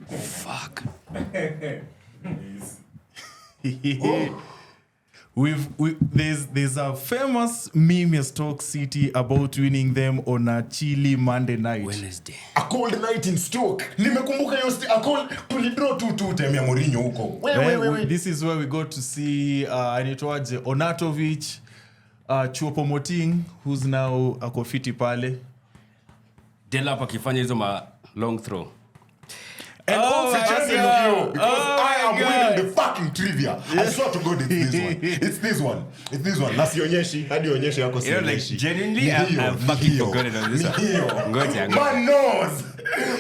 Speaker 2: Fuck.
Speaker 3: There's a famous meme Stoke City about winning them on a chilly Monday night.
Speaker 2: Wednesday.
Speaker 1: A cold night in Stoke. Nimekumbuka hiyo a cold tulidraw 2-2 time ya Mourinho huko. Wait.
Speaker 3: This is where we got to see anaitwaje Onatovic, Choupo-Moting, who's now akofiti pale.
Speaker 2: Delap akifanya hizo ma long throw.
Speaker 1: And also Chelsea look you because I am winning the fucking trivia. I swear to God it's this one. It's this one. Na sionyeshi, hadi onyeshe yako sionyeshi.
Speaker 2: You know, like genuinely I'm fucking forgotten on this one.
Speaker 1: Man knows.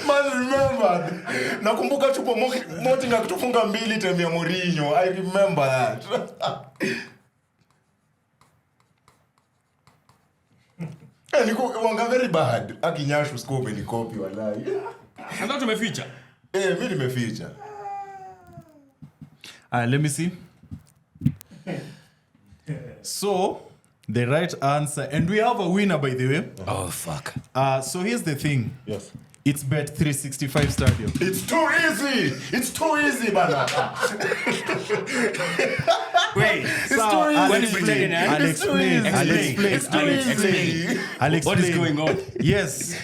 Speaker 1: Man remembered. Nakumbuka chupo moting akitufunga 2 time ya Mourinho. I remember that. Niko wanga very bad. Aki Nyaassh scope ni copy wallahi.
Speaker 2: Ndio tumeficha.
Speaker 1: Mimi nimeficha.
Speaker 3: Let me see. So, the right answer, and we have a winner, by the way.
Speaker 2: Oh fuck.
Speaker 3: So here's the thing.
Speaker 1: Yes.
Speaker 3: It's Bet 365 Stadium.
Speaker 1: It's too easy. It's too easy, bana.
Speaker 2: Wait.
Speaker 1: It's too easy.
Speaker 2: When is it?
Speaker 3: I'll explain.
Speaker 2: What is going on?
Speaker 3: Yes,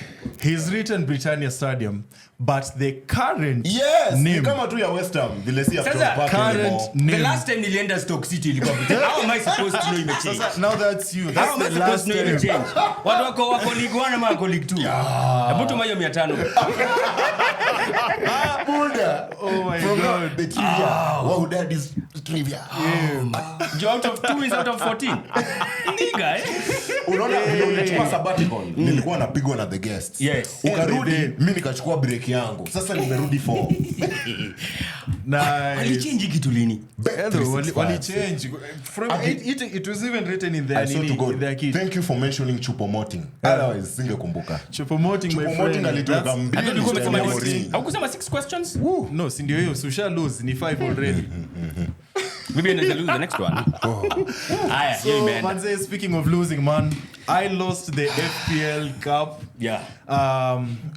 Speaker 3: he's written Britannia Stadium, but the current name.
Speaker 1: Kama tu ya West Ham, vile si after
Speaker 2: Sasa,
Speaker 1: park
Speaker 3: current
Speaker 1: anymore.
Speaker 3: name.
Speaker 2: The last time nilienda Stoke City ilikuwa Britannia. How am I supposed to know imechange?
Speaker 3: Sasa, now that's you.
Speaker 2: How
Speaker 3: That's
Speaker 2: am I
Speaker 3: the
Speaker 2: supposed
Speaker 3: last
Speaker 2: to know
Speaker 3: time.
Speaker 2: imechange? Watu wako League 1 ama wako League 2? Hebu tuma hiyo 500.
Speaker 1: Buddha.
Speaker 3: Oh my
Speaker 1: From
Speaker 3: God.
Speaker 1: the trivia. Wow, that is trivia.
Speaker 2: You're out of 2 is out of 14. Nigga, eh?
Speaker 1: Unaona vile ulichukua sabbatical. Nilikuwa napigwa na the guests.
Speaker 2: Yes.
Speaker 1: Ukarudi, mimi nikachukua break yangu. Sasa nimerudi 4.
Speaker 3: Nice.
Speaker 2: Alichange kitu lini?
Speaker 3: Wali change. From it was even written in
Speaker 1: I swear to
Speaker 3: in their
Speaker 1: God.
Speaker 3: kit.
Speaker 1: Thank you for mentioning chupomoting. Otherwise singekumbuka.
Speaker 3: Chupomoting, my
Speaker 1: Chupomoting
Speaker 3: friend.
Speaker 1: alitoka
Speaker 3: That's-
Speaker 1: mbili.
Speaker 2: Hata ulikuwa umesema
Speaker 1: Mourinho.
Speaker 2: list. Haukusema 6 questions?
Speaker 3: No, si ndio hiyo. Susha lose ni 5 already.
Speaker 2: Maybe I need to lose the next one. Aya,
Speaker 3: So,
Speaker 2: yeah, man.
Speaker 3: Manze, speaking of losing, man, I lost the FPL Cup.
Speaker 2: Yeah.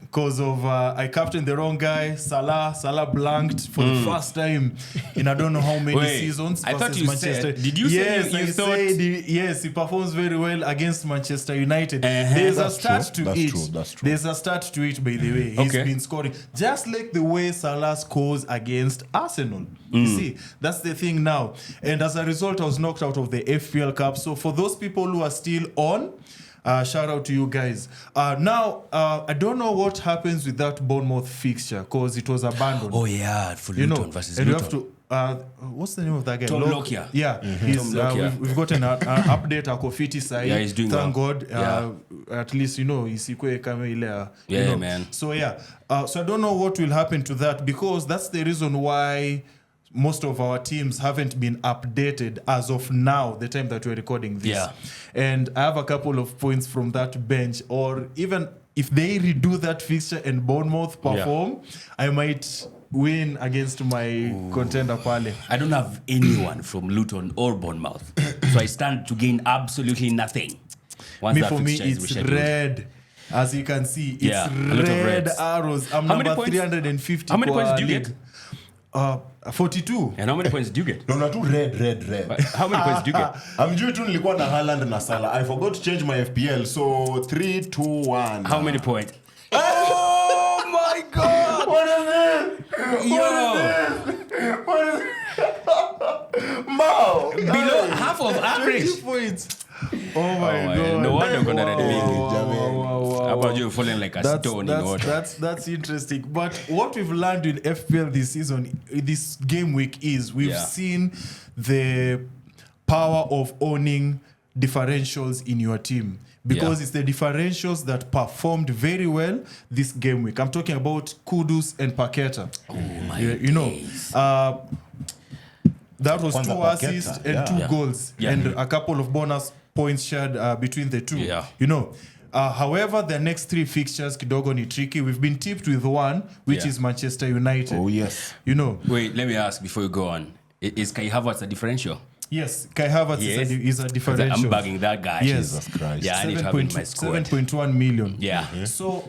Speaker 3: Because of I captained the wrong guy. Salah blanked for the first time in I don't know how many
Speaker 2: Wait,
Speaker 3: seasons.
Speaker 2: I thought
Speaker 3: versus
Speaker 2: you
Speaker 3: Manchester.
Speaker 2: said- did you say
Speaker 3: yes,
Speaker 2: you
Speaker 3: I
Speaker 2: thought-
Speaker 3: said yes, he performs very well against Manchester United. There's a
Speaker 1: That's
Speaker 3: start
Speaker 1: true,
Speaker 3: to
Speaker 1: that's
Speaker 3: it.
Speaker 1: true, that's true.
Speaker 3: There's a start to it, by the way. He's
Speaker 2: Okay.
Speaker 3: been scoring just like the way Salah scores against Arsenal. You see, that's the thing now. And as a result, I was knocked out of the FPL Cup. So for those people who are still on, shout out to you guys. Now, I don't know what happens with that Bournemouth fixture because it was abandoned.
Speaker 2: Oh yeah, for
Speaker 3: You
Speaker 2: Luton
Speaker 3: know,
Speaker 2: versus
Speaker 3: and you
Speaker 2: Luton.
Speaker 3: have to. What's the name of that guy?
Speaker 2: Tom Lockyer.
Speaker 3: Yeah,
Speaker 2: Tom Lockyer.
Speaker 3: we've gotten an update. Akofiti side.
Speaker 2: Yeah, he's doing
Speaker 3: Thank
Speaker 2: well.
Speaker 3: God.
Speaker 2: Yeah.
Speaker 3: At least isikwe kama ile. You
Speaker 2: Yeah,
Speaker 3: know.
Speaker 2: man.
Speaker 3: So yeah. So I don't know what will happen to that because that's the reason why most of our teams haven't been updated as of now, the time that we're recording this.
Speaker 2: Yeah.
Speaker 3: And I have a couple of points from that bench, or even if they redo that fixture and Bournemouth perform, I might win against my contender Pale.
Speaker 2: I don't have anyone from Luton or Bournemouth, so I stand to gain absolutely nothing. Once that
Speaker 3: For me,
Speaker 2: fixture is
Speaker 3: it's
Speaker 2: rescheduled.
Speaker 3: red. As you can see, it's
Speaker 2: Yeah, a lot of
Speaker 3: red
Speaker 2: reds.
Speaker 3: arrows. I'm
Speaker 2: How many
Speaker 3: number
Speaker 2: points?
Speaker 3: 350.
Speaker 2: How many
Speaker 3: kwa
Speaker 2: points do you
Speaker 3: league.
Speaker 2: get?
Speaker 3: 42.
Speaker 2: And how many points do you get?
Speaker 1: No, tu red.
Speaker 2: How many points do you get?
Speaker 1: Amjui tu nilikuwa na Haaland na Salah. I forgot to change my FPL. So 3, 2, 1.
Speaker 2: How many points?
Speaker 3: Oh my God!
Speaker 1: What is it?
Speaker 2: Yo,
Speaker 1: What is it? Mao.
Speaker 2: below half of average.
Speaker 3: 20 points. Oh my God.
Speaker 2: No wonder I'm gonna red
Speaker 1: Wow.
Speaker 2: How about you falling like a stone in water?
Speaker 3: That's interesting. But what we've learned in FPL this season, this game week, is we've seen the power of owning differentials in your team. Because it's the differentials that performed very well this game week. I'm talking about Kudus and Paqueta.
Speaker 2: Oh my
Speaker 3: You know,
Speaker 2: days.
Speaker 3: that was
Speaker 1: Kwanza
Speaker 3: 2
Speaker 1: Paqueta,
Speaker 3: assists and
Speaker 1: yeah.
Speaker 3: 2 goals,
Speaker 2: Yeah.
Speaker 3: and a couple of bonus points shared between the two.
Speaker 2: Yeah.
Speaker 3: You know, however, the next 3 fixtures kidogo ni tricky. We've been tipped with one, which
Speaker 2: Yeah.
Speaker 3: is Manchester United.
Speaker 1: Oh, yes.
Speaker 3: You know,
Speaker 2: Wait, let me ask before you go on. Is Kai Havertz a differential?
Speaker 3: yes, Kai Havertz
Speaker 2: Yes.
Speaker 3: is a
Speaker 2: I'm
Speaker 3: differential.
Speaker 2: bugging that guy.
Speaker 3: Yes.
Speaker 1: Jesus Christ.
Speaker 2: Yeah, I need to have him in my squad.
Speaker 3: 7.1 million.
Speaker 2: Yeah.
Speaker 3: So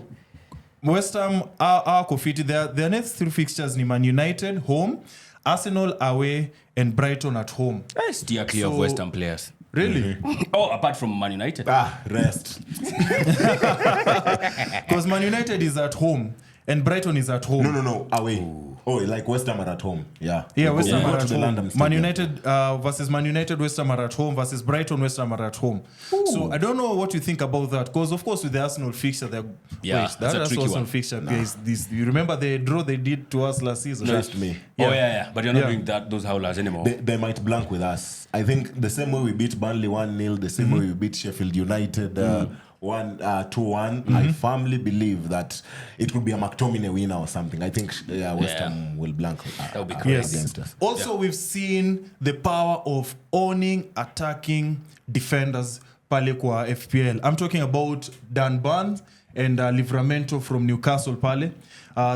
Speaker 3: West Ham are Kofiti. Their next 3 fixtures ni Man United home, Arsenal away, and Brighton at home.
Speaker 2: Steer clear of
Speaker 3: So-
Speaker 2: West Ham players.
Speaker 3: Really?
Speaker 2: Oh, apart from Man United.
Speaker 1: Rest.
Speaker 3: Because Man United is at home and Brighton is at home.
Speaker 1: No. Away. Oh, like West Ham are at home. Yeah.
Speaker 3: Yeah, West Ham are at
Speaker 1: to the
Speaker 3: home.
Speaker 1: London
Speaker 3: Man
Speaker 1: Stadium.
Speaker 3: United versus Man United, West Ham are at home versus Brighton, West Ham are at home. So I don't know what you think about that because, of course, with the Arsenal fixture, they're
Speaker 2: that's a
Speaker 3: that's
Speaker 2: tricky
Speaker 3: Arsenal
Speaker 2: one.
Speaker 3: fixture. Guys, this you remember the draw they did to us last season?
Speaker 1: Trust me.
Speaker 2: Oh yeah. But you're not
Speaker 3: Yeah.
Speaker 2: doing those howlers anymore.
Speaker 1: They might blank with us. I think the same way we beat Burnley 1-0, the same way we beat Sheffield United 2-1. I firmly believe that it could be a McTominay winner or something. I think West Ham will blank
Speaker 2: That would be
Speaker 1: against us.
Speaker 3: Also, we've seen the power of owning, attacking defenders pale kwa FPL. I'm talking about Dan Burns and Livramento from Newcastle pale.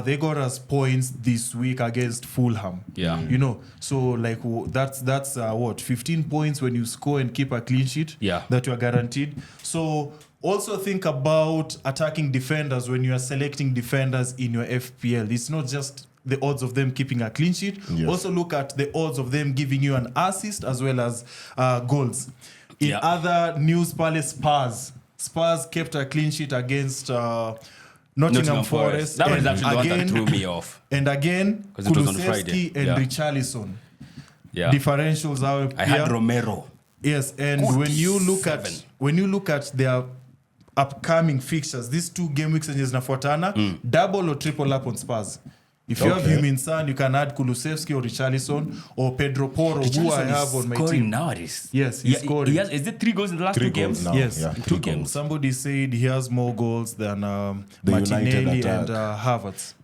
Speaker 3: They got us points this week against Fulham.
Speaker 2: Yeah.
Speaker 3: You know, so like that's what 15 points when you score and keep a clean sheet.
Speaker 2: Yeah.
Speaker 3: That you are guaranteed. So also think about attacking defenders when you are selecting defenders in your FPL. It's not just the odds of them keeping a clean sheet.
Speaker 1: Yes.
Speaker 3: Also look at the odds of them giving you an assist as well as goals. In
Speaker 2: Yeah.
Speaker 3: other news, Spurs kept a clean sheet against Nottingham Forest.
Speaker 2: That was
Speaker 3: And
Speaker 2: actually the one that threw me off.
Speaker 3: And again,
Speaker 2: 'Cause it was on Friday.
Speaker 3: Kulusevski and
Speaker 2: Yeah.
Speaker 3: Richarlison.
Speaker 2: Yeah.
Speaker 3: Differentials are
Speaker 2: I had Romero.
Speaker 3: Yes, and when you look at their upcoming fixtures, these 2 game weeks zinafuatana, double or triple up on Spurs. If you have Heung-min Son, you can add Kulusevski or Richarlison or Pedro Porro, who I have on my
Speaker 2: scoring
Speaker 3: team.
Speaker 2: nowadays.
Speaker 3: Yes, he's scoring.
Speaker 2: Is it 3 goals in the last
Speaker 1: 3
Speaker 2: 2 games?
Speaker 1: goals now.
Speaker 3: Yes,
Speaker 1: Yeah,
Speaker 2: 2 games.
Speaker 3: Somebody said he has more goals than
Speaker 1: The
Speaker 3: Martinelli
Speaker 1: United
Speaker 3: and
Speaker 1: attack.
Speaker 3: Havertz.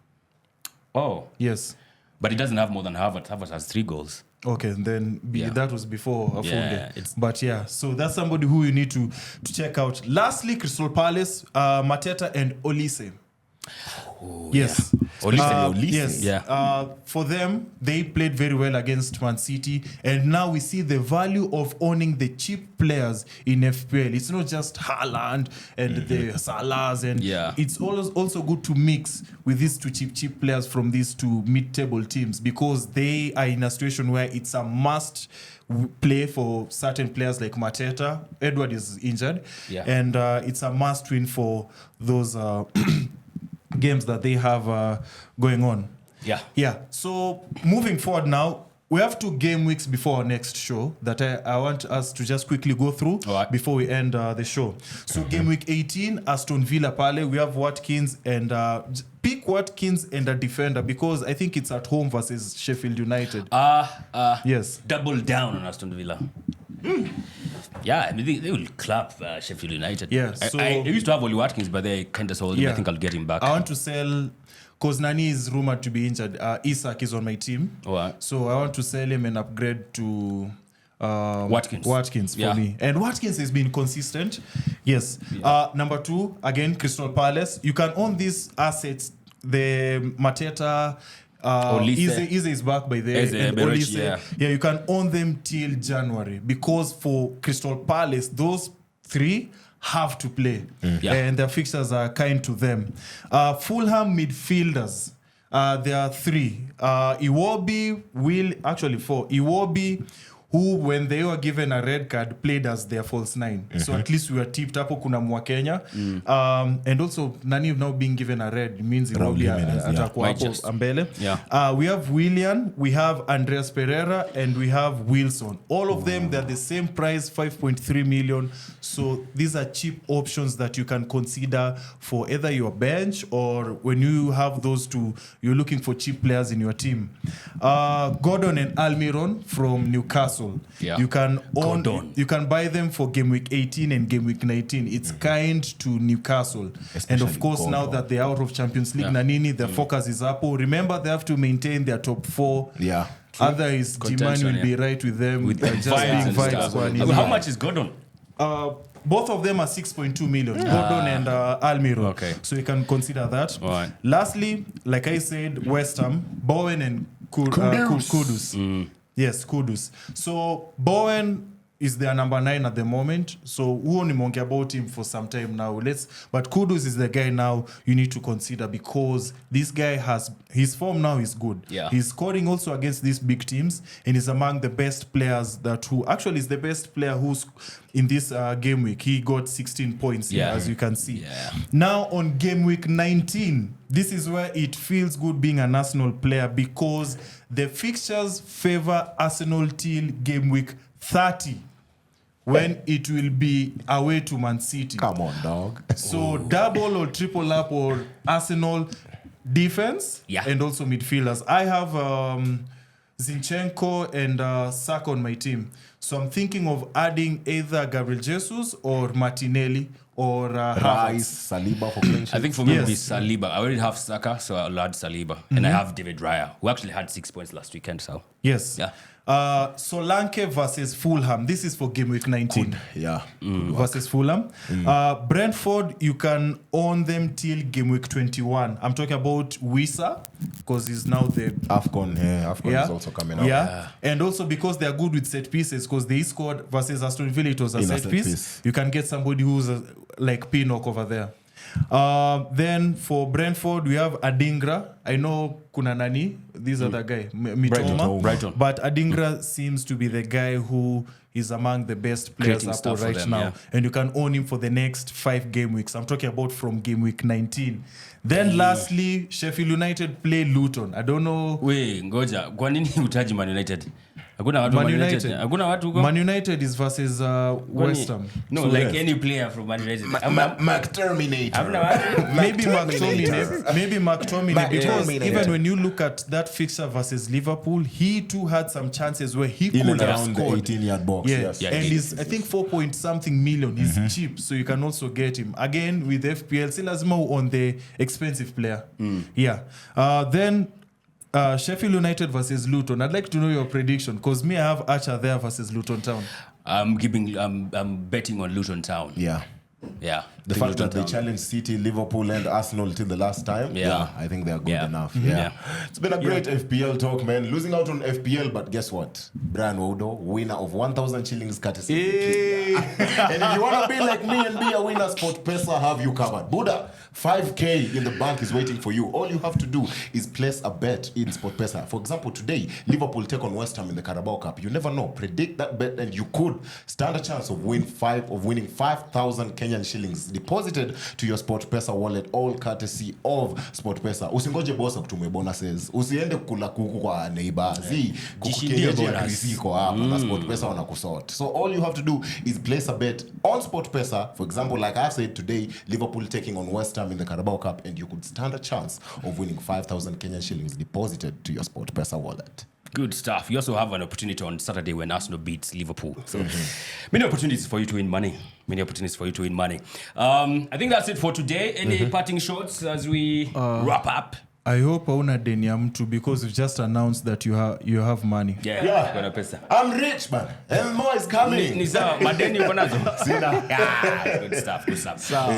Speaker 2: Oh,
Speaker 3: Yes.
Speaker 2: but he doesn't have more than Havertz. Havertz has 3 goals.
Speaker 3: Okay, then
Speaker 2: Yeah.
Speaker 3: that was before Afunde.
Speaker 2: Yeah, it's-
Speaker 3: But yeah, so that's somebody who you need to check out. Lastly, Crystal Palace, Mateta and Olise. Yes.
Speaker 2: Olise.
Speaker 3: Yes.
Speaker 2: Yeah.
Speaker 3: For them, they played very well against Man City, and now we see the value of owning the cheap players in FPL. It's not just Haaland and the Salahs, and
Speaker 2: Yeah.
Speaker 3: it's also good to mix with these 2 cheap players from these 2 mid-table teams because they are in a situation where it's a must play for certain players like Mateta. Edward is injured,
Speaker 2: Yeah.
Speaker 3: and it's a must win for those games that they have going on.
Speaker 2: Yeah.
Speaker 3: Yeah. So moving forward now, we have 2 game weeks before our next show that I want us to just quickly go through
Speaker 2: All right.
Speaker 3: before we end the show. So game week 18, Aston Villa pale, we have Watkins and pick Watkins and a defender because I think it's at home versus Sheffield United. Yes.
Speaker 2: Double down on Aston Villa. Yeah, I mean, they will clap Sheffield United.
Speaker 3: Yeah,
Speaker 2: I used to have Oli Watkins, but they kind of sold him.
Speaker 3: Yeah.
Speaker 2: I think I'll get him back.
Speaker 3: I want to sell because Nani is rumored to be injured. Isak is on my team.
Speaker 2: All right.
Speaker 3: So I want to sell him and upgrade to
Speaker 2: Watkins.
Speaker 3: for
Speaker 2: Yeah.
Speaker 3: me. And Watkins has been consistent. Yes. Number 2, again, Crystal Palace. You can own these assets. The Mateta,
Speaker 2: Olise.
Speaker 3: Eze is back by the
Speaker 2: Eze,
Speaker 3: and
Speaker 2: Berechi,
Speaker 3: Olise. Yeah, you can own them till January because for Crystal Palace, those 3 have to play,
Speaker 2: Yeah.
Speaker 3: and their fixtures are kind to them. Fulham midfielders, there are 3. Iwobi will actually 4. Iwobi, who when they were given a red card played as their false 9. So at least we were tipped hapo kuna Mwakenya. And also Nani now being given a red means Iwobi atakuwa
Speaker 2: Might
Speaker 3: hapo
Speaker 2: just-
Speaker 3: mbele.
Speaker 2: Yeah.
Speaker 3: We have Willian, we have Andreas Pereira, and we have Wilson. All of them, they're the same price, 5.3 million. So these are cheap options that you can consider for either your bench or when you have those 2, you're looking for cheap players in your team. Gordon and Almiron from Newcastle.
Speaker 2: Yeah.
Speaker 3: You can own,
Speaker 2: Gordon.
Speaker 3: you can buy them for game week 18 and game week 19. It's kind to Newcastle. And of
Speaker 1: Especially
Speaker 3: course, now
Speaker 1: Gordon.
Speaker 3: that they're out of Champions League,
Speaker 2: Yeah.
Speaker 3: Nanini, their focus is up. Remember, they have to maintain their top 4.
Speaker 1: Yeah.
Speaker 3: Otherwise, G-Man
Speaker 2: Contention,
Speaker 3: will be right with them.
Speaker 2: With
Speaker 3: just
Speaker 2: vibes
Speaker 3: being
Speaker 2: and
Speaker 3: vibes
Speaker 2: stuff.
Speaker 3: kwa nini.
Speaker 2: How much is Gordon?
Speaker 3: Both of them are 6.2 million. Gordon and Almiron.
Speaker 2: Okay.
Speaker 3: So you can consider that.
Speaker 2: All right.
Speaker 3: Lastly, like I said, West Ham, Bowen and Kudus. Yes, Kudus. So Bowen, is their number 9 at the moment. So we only monkey about him for some time now. But Kudus is the guy now you need to consider because this guy his form now is good.
Speaker 2: Yeah.
Speaker 3: He's scoring also against these big teams and is among the best players is the best player who's in this game week. He got 16 points here, as you can see.
Speaker 2: Yeah.
Speaker 3: Now on game week 19, this is where it feels good being an Arsenal player because the fixtures favor Arsenal till game week 30 when it will be away to Man City.
Speaker 1: Come on, dog.
Speaker 3: So double or triple up or Arsenal defense and also midfielders. I have Zinchenko and Saka on my team. So I'm thinking of adding either Gabriel Jesus or Martinelli or
Speaker 1: Rice, Saliba for clean sheet.
Speaker 2: I think for me it would be Saliba. I already have Saka, so I'll add Saliba. And I have David Raya, who actually had 6 points last weekend. So
Speaker 3: yes.
Speaker 2: Yeah.
Speaker 3: Solanke versus Fulham. This is for game week 19.
Speaker 1: Yeah.
Speaker 3: Versus Fulham. Brentford, you can own them till game week 21. I'm talking about Wissa because he's now the
Speaker 1: AFCON. Yeah, AFCON is also coming up.
Speaker 3: Yeah. And also because they are good with set pieces because they scored versus Aston Villa, it was a set piece. You can get somebody who's like Pinnock over there. Then for Brentford, we have Adingra. I know kuna nani, this other guy, Mitoma.
Speaker 2: Brighton.
Speaker 3: But Adingra seems to be the guy who is among the best players up right now. And you can own him for the next 5 game weeks. I'm talking about from game week 19. Then lastly, Sheffield United play Luton. I don't know.
Speaker 2: Wait, ngoja. Kwa nini utaji Man United? Hakuna watu Man United. Hakuna watu go.
Speaker 3: Man United is versus West Ham.
Speaker 2: No, so like any player from Man United.
Speaker 1: McTerminator.
Speaker 3: Maybe McTominay. Maybe McTominay. Because even when you look at that fixture versus Liverpool, he too had some chances where he could have scored.
Speaker 1: 18-yard box.
Speaker 3: Yes. And he's, I think, 4-point-something million. He's cheap, so you can also get him. Again, with FPL, still as more on the expensive player. Yeah. Then Sheffield United versus Luton. I'd like to know your prediction because me, I have Archer there versus Luton Town.
Speaker 2: I'm betting on Luton Town.
Speaker 1: Yeah.
Speaker 2: Yeah.
Speaker 1: The fact that they challenged City, Liverpool, and Arsenal till the last time, I think they are good enough. Yeah. It's been a great FPL talk, man. Losing out on FPL, but guess what? Brian Waudo, winner of 1,000 shillings courtesy. And if you want to be like me and be a winner, SportPesa have you covered. Buddha, 5K in the bank is waiting for you. All you have to do is place a bet in SportPesa. For example, today, Liverpool take on West Ham in the Carabao Cup. You never know. Predict that bet and you could stand a chance of winning 5,000 Kenyan shillings deposited to your SportPesa wallet, all courtesy of SportPesa. Usingoje boss akutume bonuses. Usiende kula kuku kwa neighbor.
Speaker 2: Jishindie bonus.
Speaker 1: Na SportPesa wanakusort. So all you have to do is place a bet on SportPesa. For example, like I said today, Liverpool taking on West Ham in the Carabao Cup, and you could stand a chance of winning 5,000 Kenyan shillings deposited to your SportPesa wallet.
Speaker 2: Good stuff. You also have an opportunity on Saturday when Arsenal beats Liverpool. So many opportunities for you to win money. I think that's it for today. Any parting shots as we wrap up?
Speaker 3: I hope hauna deni ya mtu because you've just announced that you have money.
Speaker 2: Yeah. Kuna pesa.
Speaker 1: I'm rich, man. And more is coming.
Speaker 2: Ni sawa, madeni uko nazo. Good stuff.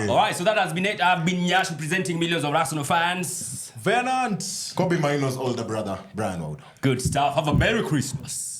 Speaker 2: All right, so that has been it. I've been Nyaassh representing millions of Arsenal fans.
Speaker 3: Venant.
Speaker 1: Kobe Mainoo's older brother, Brian Waudo.
Speaker 2: Good stuff. Have a Merry Christmas.